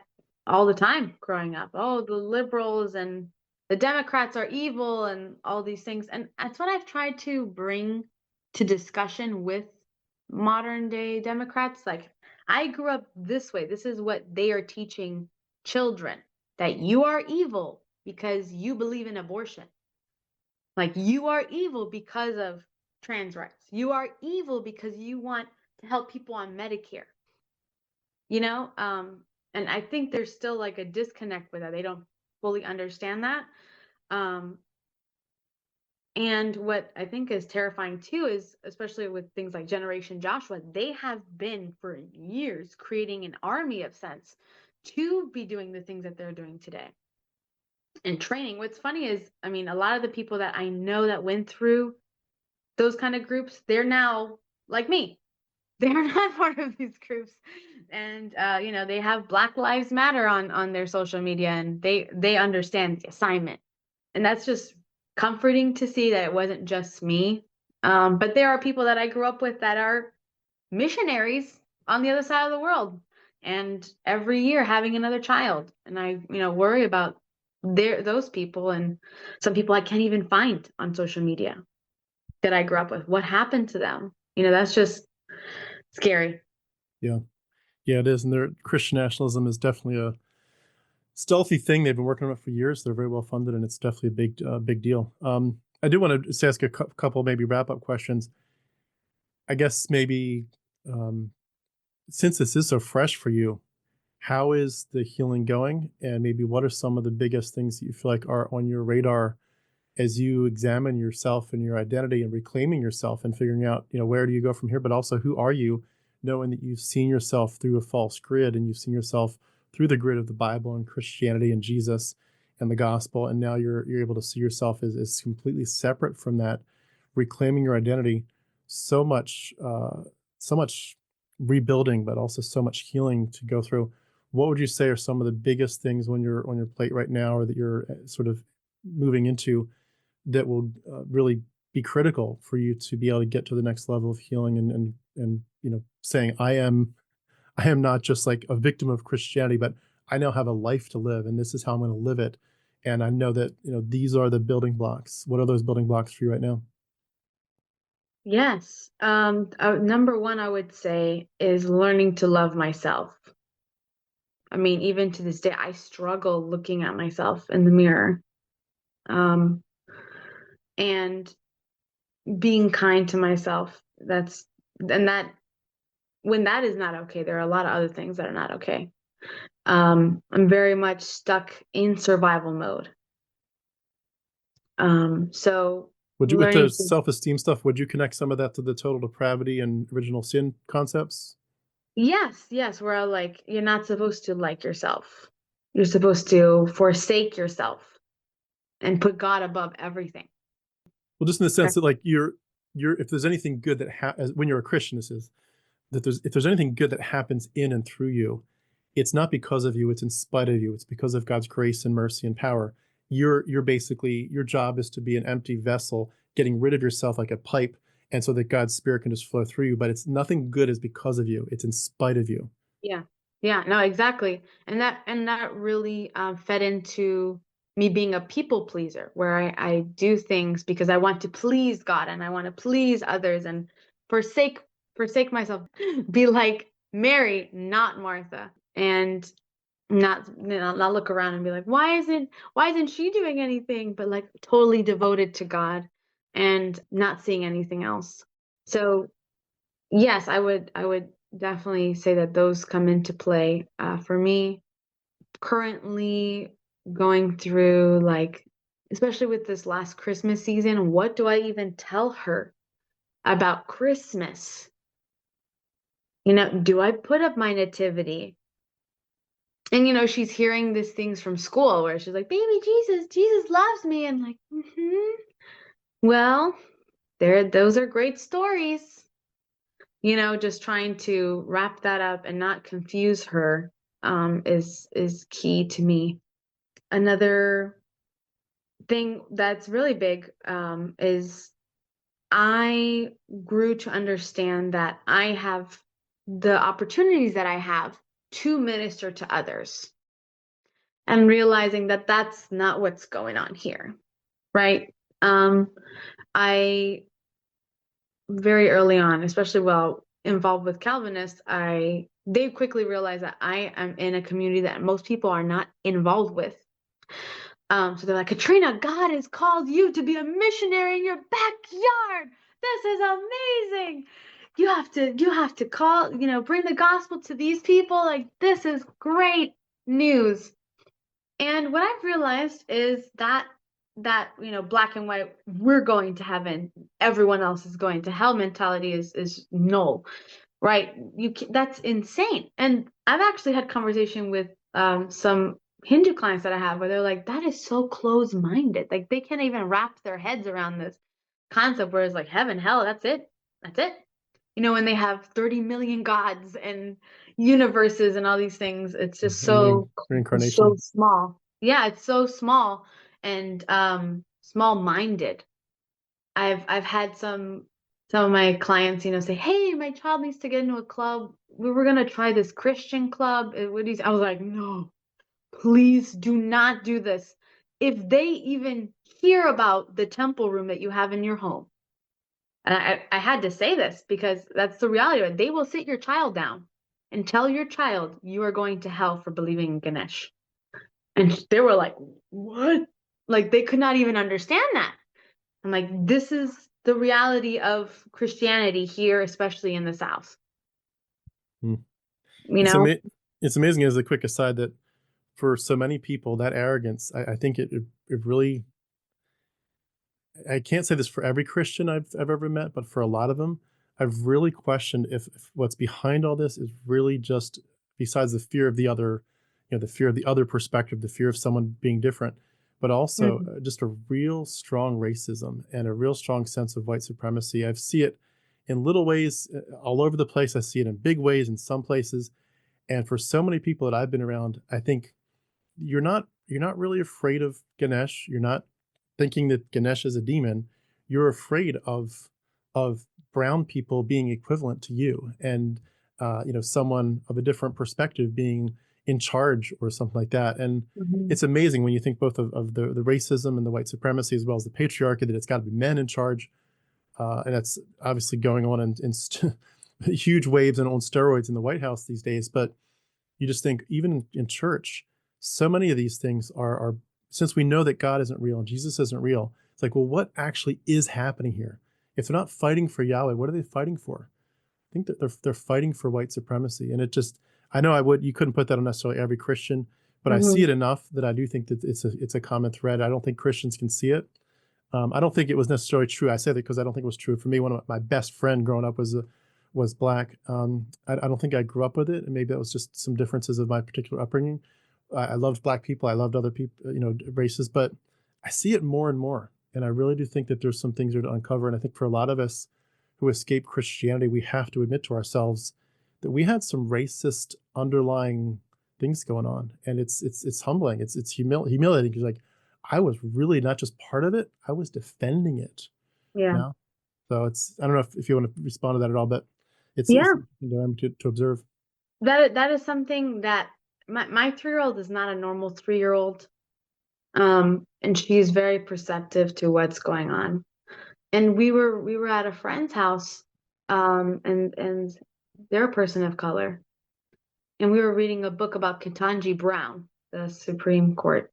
[SPEAKER 2] all the time growing up. Oh, the liberals and the Democrats are evil and all these things. And that's what I've tried to bring to discussion with modern day Democrats. Like, I grew up this way. This is what they are teaching children, that you are evil because you believe in abortion. Like, you are evil because of trans rights. You are evil because you want to help people on Medicare, you know. And I think there's still like a disconnect with that. They don't fully understand that. um and what I think is terrifying too is, especially with things like Generation Joshua, they have been for years creating an army of sense to be doing the things that they're doing today and training. What's funny is, I mean, a lot of the people that I know that went through those kind of groups, they're now like me. They're not part of these groups, and you know, they have Black Lives Matter on their social media, and they understand the assignment, and that's just comforting to see that it wasn't just me. But there are people that I grew up with that are missionaries on the other side of the world, and every year having another child, and I, you know, worry about those people, and some people I can't even find on social media that I grew up with. What happened to them? You know, that's just scary.
[SPEAKER 1] Yeah, yeah, it is. And their Christian nationalism is definitely a stealthy thing. They've been working on it for years. They're very well funded, and it's definitely a big deal. I do want to just ask a couple maybe wrap up questions. I guess maybe um, since this is so fresh for you, how is the healing going? And maybe what are some of the biggest things that you feel like are on your radar as you examine yourself and your identity and reclaiming yourself and figuring out, you know, where do you go from here, but also who are you, knowing that you've seen yourself through a false grid and you've seen yourself through the grid of the Bible and Christianity and Jesus and the gospel, and now you're able to see yourself as completely separate from that, reclaiming your identity. So much rebuilding, but also so much healing to go through. What would you say are some of the biggest things on your plate right now, or that you're sort of moving into, that will really be critical for you to be able to get to the next level of healing, and saying, I am not just like a victim of Christianity, but I now have a life to live, and this is how I'm going to live it. And I know that these are the building blocks. What are those building blocks for you right now?
[SPEAKER 2] Yes. Number one, I would say, is learning to love myself. I mean, even to this day, I struggle looking at myself in the mirror. Um, and being kind to myself. And that when that is not okay, there are a lot of other things that are not okay. I'm very much stuck in survival mode. So
[SPEAKER 1] Would you, with the
[SPEAKER 2] learning to,
[SPEAKER 1] self-esteem stuff, would you connect some of that to the total depravity and original sin concepts?
[SPEAKER 2] yes, yes, where like you're not supposed to like yourself. You're supposed to forsake yourself and put God above everything.
[SPEAKER 1] Well, just in the
[SPEAKER 2] Okay.
[SPEAKER 1] sense that, like, you're if there's anything good that when you're a Christian, this is that if there's anything good that happens in and through you, it's not because of you, it's in spite of you. It's because of God's grace and mercy and power. You're basically, your job is to be an empty vessel, getting rid of yourself like a pipe, and so that God's spirit can just flow through you. But it's nothing good is because of you. It's in spite of you.
[SPEAKER 2] Yeah. Yeah, no, exactly. And that really fed into me being a people pleaser, where I do things because I want to please God and I want to please others and forsake forsake myself, be like Mary, not Martha, and not look around and be like, why isn't she doing anything? But like totally devoted to God and not seeing anything else. So yes, I would definitely say that those come into play for me. Currently going through, like, especially with this last Christmas season, what do I even tell her about Christmas? Do I put up my nativity? And she's hearing these things from school where she's like, "Baby Jesus, Jesus loves me," and like, well, those are great stories. Just trying to wrap that up and not confuse her is key to me. Another thing that's really big is I grew to understand that I have the opportunities that I have to minister to others, and realizing that that's not what's going on here, right? I very early on, especially while involved with Calvinists, they quickly realized that I am in a community that most people are not involved with. So they're like, "Katrina, God has called you to be a missionary in your backyard. This is amazing. You have to call, bring the gospel to these people. Like, this is great news." And what I've realized is that black and white, we're going to heaven, everyone else is going to hell mentality is null, right? That's insane. And I've actually had conversation with some Hindu clients that I have where they're like, that is so close-minded. Like, they can't even wrap their heads around this concept where it's like heaven, hell, that's it. That's it. When they have 30 million gods and universes and all these things, it's just so
[SPEAKER 1] Reincarnation.
[SPEAKER 2] small. Yeah, it's so small and small-minded. I've had some of my clients, say, "Hey, my child needs to get into a club. We were gonna try this Christian club." I was like, "No, please do not do this. If they even hear about the temple room that you have in your home," and I had to say this because that's the reality of it. They will sit your child down and tell your child you are going to hell for believing in Ganesh. And they were like, "What?" Like, they could not even understand that. I'm like, this is the reality of Christianity here, especially in the South.
[SPEAKER 1] Hmm.
[SPEAKER 2] You
[SPEAKER 1] It's
[SPEAKER 2] know?
[SPEAKER 1] ama- it's amazing, as a quick aside, that for so many people, that arrogance, I think it really, I can't say this for every Christian I've ever met, but for a lot of them, I've really questioned if what's behind all this is really just, besides the fear of the other, the fear of the other perspective, the fear of someone being different, but also
[SPEAKER 2] Mhm.
[SPEAKER 1] just a real strong racism and a real strong sense of white supremacy. I see it in little ways all over the place. I see it in big ways in some places. And for so many people that I've been around, I think you're not really afraid of Ganesh. You're not thinking that Ganesh is a demon. You're afraid of brown people being equivalent to you, and someone of a different perspective being in charge or something like that. And
[SPEAKER 2] Mhm.
[SPEAKER 1] it's amazing when you think both of the racism and the white supremacy as well as the patriarchy, that it's got to be men in charge, and that's obviously going on in huge waves and on steroids in the White House these days. But you just think, even in church, so many of these things are since we know that God isn't real and Jesus isn't real, it's like, well, what actually is happening here? If they're not fighting for Yahweh, what are they fighting for? I think that they're fighting for white supremacy. And it just, I know you couldn't put that on necessarily every Christian, but I see
[SPEAKER 2] Mhm.
[SPEAKER 1] it enough that I do think that it's a common thread. I don't think Christians can see it. I don't think it was necessarily true. I say that because I don't think it was true for me. One of my best friend growing up was black. I don't think I grew up with it, and maybe that was just some differences of my particular upbringing. I loved black people. I loved other people, races, but I see it more and more, and I really do think that there's some things there to uncover. And I think for a lot of us who escape Christianity, we have to admit to ourselves that we had some racist underlying things going on, and it's humbling. It's humiliating because, like, I was really not just part of it; I was defending it.
[SPEAKER 2] Yeah.
[SPEAKER 1] Now, so I don't know if you want to respond to that at all, but it's
[SPEAKER 2] Yeah.
[SPEAKER 1] interesting to observe.
[SPEAKER 2] That is something that my 3-year-old is not a normal 3-year-old. And she's very perceptive to what's going on. And we were at a friend's house, and they're a person of color. And we were reading a book about Ketanji Brown, the Supreme Court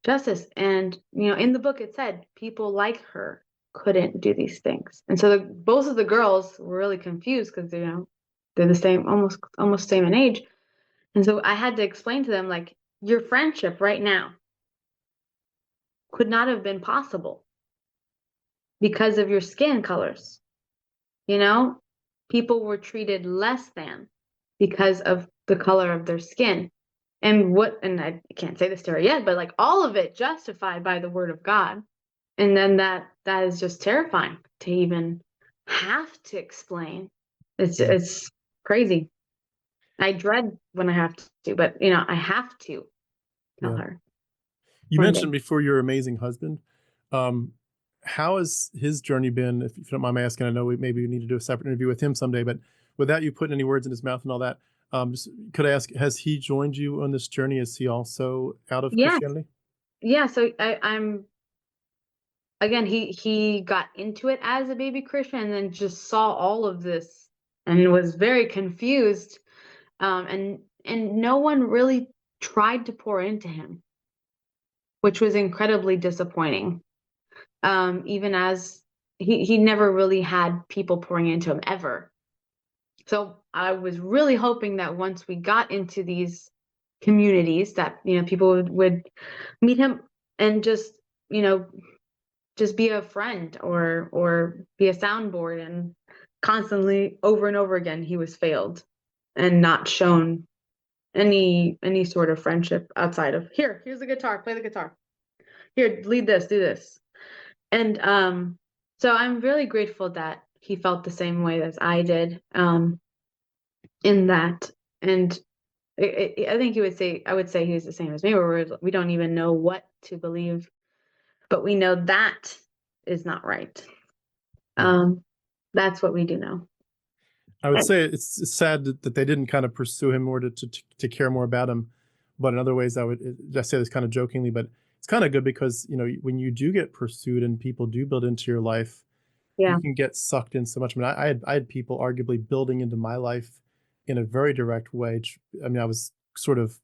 [SPEAKER 2] justice. And in the book it said people like her couldn't do these things. And so both of the girls were really confused because they're the same, almost same in age. And so I had to explain to them, like, your friendship right now could not have been possible because of your skin colors. You know, people were treated less than because of the color of their skin. And I can't say this to her yet, but like all of it justified by the word of God. And then that is just terrifying to even have to explain.
[SPEAKER 1] Yeah,
[SPEAKER 2] It's crazy. I dread when I have to, but I have to tell
[SPEAKER 1] yeah.
[SPEAKER 2] her
[SPEAKER 1] You
[SPEAKER 2] one day.
[SPEAKER 1] mentioned before your amazing husband. Um, how has his journey been? If you don't mind my asking, I know maybe we need to do a separate interview with him someday. But without you putting any words in his mouth and all that, could I ask, has he joined you on this journey? Is he also out of
[SPEAKER 2] Yes.
[SPEAKER 1] Christianity?
[SPEAKER 2] Yeah. So I'm again, he got into it as a baby Christian and then just saw all of this and was very confused. And no one really tried to pour into him, which was incredibly disappointing. Even as he never really had people pouring into him ever. So I was really hoping that once we got into these communities that people would meet him and you know just be a friend or be a soundboard. And constantly over and over again he was failed and not shown any sort of friendship outside of, here's the guitar, play the guitar, here, lead this, do this. And so I'm really grateful that he felt the same way as I did, in that. And I think I would say he was the same as me, where we don't even know what to believe, but we know that is not right.
[SPEAKER 1] Yeah.
[SPEAKER 2] Um, that's what we do know.
[SPEAKER 1] I would say it's sad that they didn't kind of pursue him more to care more about him. But in other ways, I say this kind of jokingly, but it's kind of good because, when you do get pursued and people do build into your life,
[SPEAKER 2] Yeah.
[SPEAKER 1] you can get sucked in so much. I mean, I had people arguably building into my life in a very direct way. I mean, I was sort of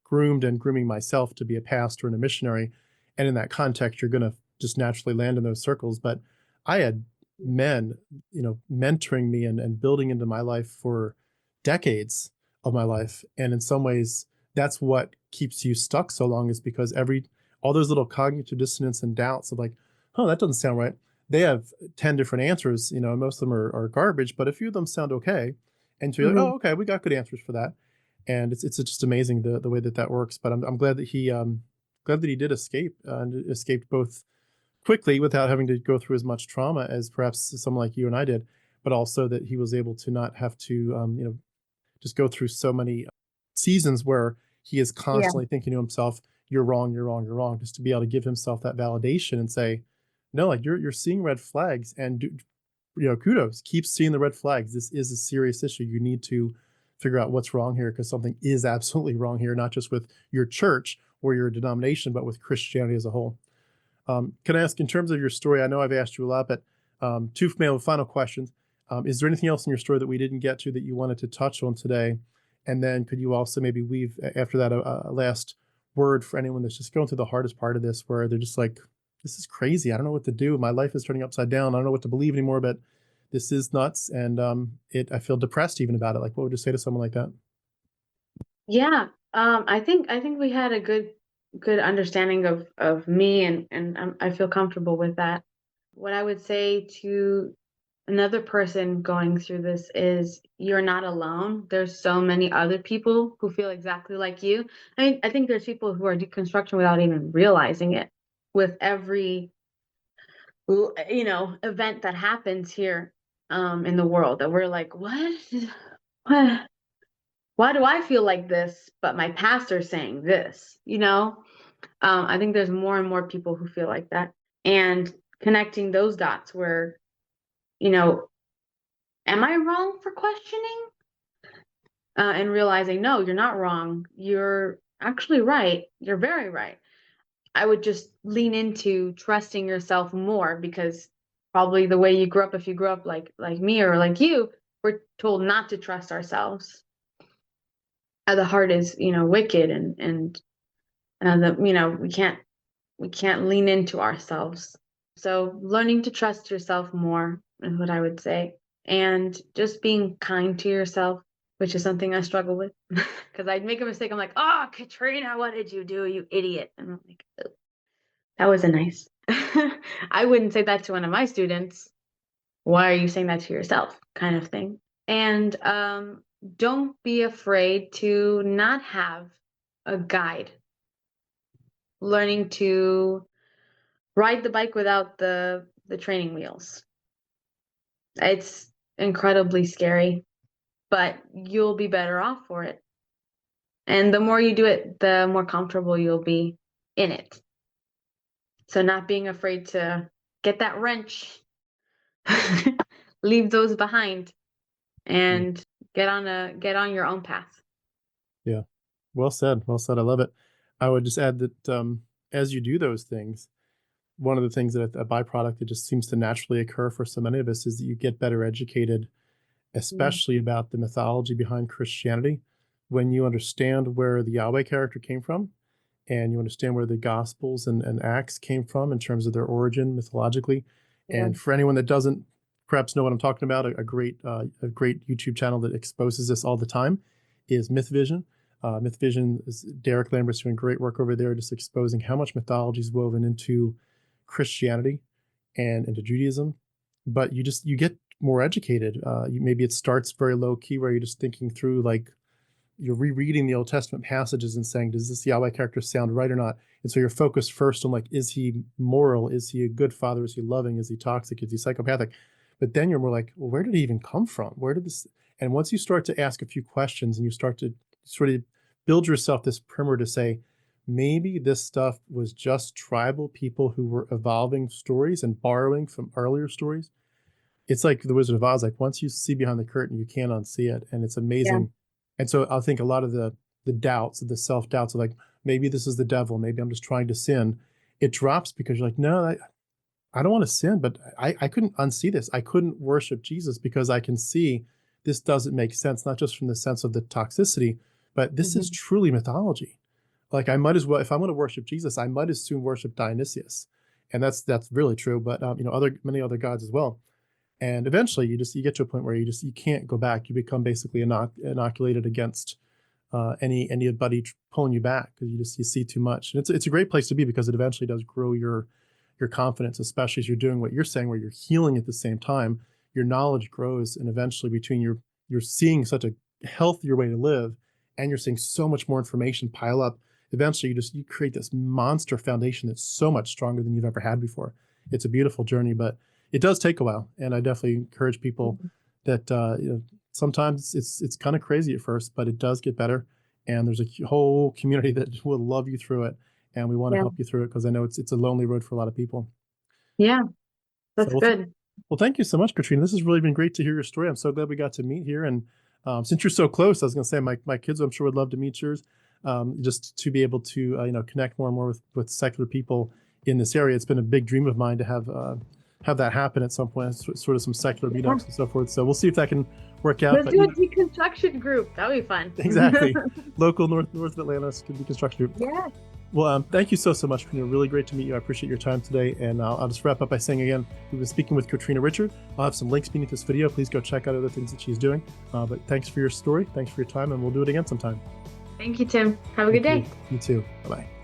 [SPEAKER 1] groomed and grooming myself to be a pastor and a missionary, and in that context, you're going to just naturally land in those circles. But I had men, mentoring me and building into my life for decades of my life, and in some ways, that's what keeps you stuck so long, is because all those little cognitive dissonance and doubts of, like, oh, that doesn't sound right. They have 10 different answers, and most of them are garbage, but a few of them sound okay. And so you're like,
[SPEAKER 2] Hmm.
[SPEAKER 1] oh, okay, we got good answers for that. And it's just amazing the way that works. But I'm glad that he did escape, and escaped both quickly without having to go through as much trauma as perhaps someone like you and I did. but also that he was able to not have to, just go through so many seasons where he is
[SPEAKER 2] Yeah.
[SPEAKER 1] constantly thinking to himself, "You're wrong, you're wrong, you're wrong," just to be able to give himself that validation and say, "No, like you're seeing red flags, and kudos, keep seeing the red flags. This is a serious issue. You need to figure out what's wrong here because something is absolutely wrong here, not just with your church or your denomination, but with Christianity as a whole." Can I ask, in terms of your story, I know I've asked you a lot, but two final questions. Is there anything else in your story that we didn't get to that you wanted to touch on today? And then could you also maybe weave after that a last word for anyone that's just going through the hardest part of this, where they're just like, this is crazy. I don't know what to do. My life is turning upside down. I don't know what to believe anymore, but this is nuts. And I feel depressed even about it. Like, what would you say to someone like that?
[SPEAKER 2] Yeah. I think we had a good understanding of me, and I feel comfortable with that. What I would say to another person going through this is you're not alone. There's so many other people who feel exactly like you. I think there's people who are deconstruction without even realizing it. With every event that happens here in the world, that we're like, what? Why do I feel like this, but my pastor's saying this? I think there's more and more people who feel like that, and connecting those dots where, you know, am I wrong for questioning? And realizing, no, you're not wrong. You're actually right. You're very right. I would just lean into trusting yourself more, because probably the way you grew up, if you grew up like me or like you, we're told not to trust ourselves. The heart is, wicked, and we can't lean into ourselves. So learning to trust yourself more is what I would say. And just being kind to yourself, which is something I struggle with. Because I'd make a mistake. I'm like, oh, Katrina, what did you do, you idiot? And I'm like, oh, that wasn't nice. I wouldn't say that to one of my students. Why are you saying that to yourself? Kind of thing. And don't be afraid to not have a guide. Learning to ride the bike without the training wheels. It's incredibly scary, but you'll be better off for it. And the more you do it, the more comfortable you'll be in it. So not being afraid to get that wrench, leave those behind,
[SPEAKER 1] Mm.
[SPEAKER 2] and get on your own path.
[SPEAKER 1] Yeah. Well said. Well said. I love it. I would just add that as you do those things, one of the things that a byproduct that just seems to naturally occur for so many of us is that you get better educated,
[SPEAKER 2] Yeah.
[SPEAKER 1] especially about the mythology behind Christianity. When you understand where the Yahweh character came from, and you understand where the Gospels and Acts came from in terms of their origin mythologically.
[SPEAKER 2] Yeah.
[SPEAKER 1] And for anyone that doesn't perhaps know what I'm talking about, a great YouTube channel that exposes this all the time is Myth Vision. Myth Vision is Derek Lambert's doing great work over there, just exposing how much mythology is woven into Christianity and into Judaism. But you get more educated. Maybe it starts very low key, where you're just thinking through, like, you're rereading the Old Testament passages and saying, does this Yahweh character sound right or not? And so you're focused first on, like, is he moral? Is he a good father? Is he loving? Is he toxic? Is he psychopathic? But then you're more like, well, where did he even come from? Where did this? And once you start to ask a few questions and you start to sort of build yourself this primer to say, maybe this stuff was just tribal people who were evolving stories and borrowing from earlier stories. It's like the Wizard of Oz. Like, once you see behind the curtain, you can't unsee it, and it's
[SPEAKER 2] Yeah.
[SPEAKER 1] amazing. And so I think a lot of the doubts, the self doubts of, like, maybe this is the devil, maybe I'm just trying to sin, it drops because you're like, no, I don't want to sin, but I couldn't unsee this. I couldn't worship Jesus because I can see this doesn't make sense, not just from the sense of the toxicity, but this is
[SPEAKER 2] Mhm.
[SPEAKER 1] truly mythology. Like, I might as well, if I want to worship Jesus, I might as soon worship Dionysius, and that's really true. But other many other gods as well. And eventually you get to a point where you can't go back. You become basically inoculated against anybody pulling you back, because you see too much. And it's a great place to be, because it eventually does grow your confidence, especially as you're doing what you're saying, where you're healing at the same time. Your knowledge grows, and eventually, between you're seeing such a healthier way to live, and you're seeing so much more information pile up. Eventually, you create this monster foundation that's so much stronger than you've ever had before. It's a beautiful journey. But it does take a while. And I definitely encourage people that, sometimes it's kind of crazy at first, but it does get better. And there's a whole community that will love you through it. And we want to help you through it, because I know it's a lonely road for a lot of people.
[SPEAKER 2] Yeah, that's
[SPEAKER 1] So,
[SPEAKER 2] good.
[SPEAKER 1] Well, thank you so much, Katrina. This has really been great to hear your story. I'm so glad we got to meet here. And since you're so close, I was going to say my kids, I'm sure, would love to meet yours, just to be able to connect more and more with secular people in this area. It's been a big dream of mine to have that happen at some point, sort of some secular meetups and so forth. So we'll see if that can work out.
[SPEAKER 2] Let's do a deconstruction group. That would be fun.
[SPEAKER 1] Exactly. Local north of Atlanta deconstruction group.
[SPEAKER 2] Yeah.
[SPEAKER 1] Well, thank you so much, Katrina. Really great to meet you. I appreciate your time today. And I'll just wrap up by saying again, we've been speaking with Katrina Richard. I'll have some links beneath this video. Please go check out other things that she's doing. But thanks for your story. Thanks for your time. And we'll do it again sometime.
[SPEAKER 2] Thank you, Tim. Have a good day.
[SPEAKER 1] You too. Bye-bye.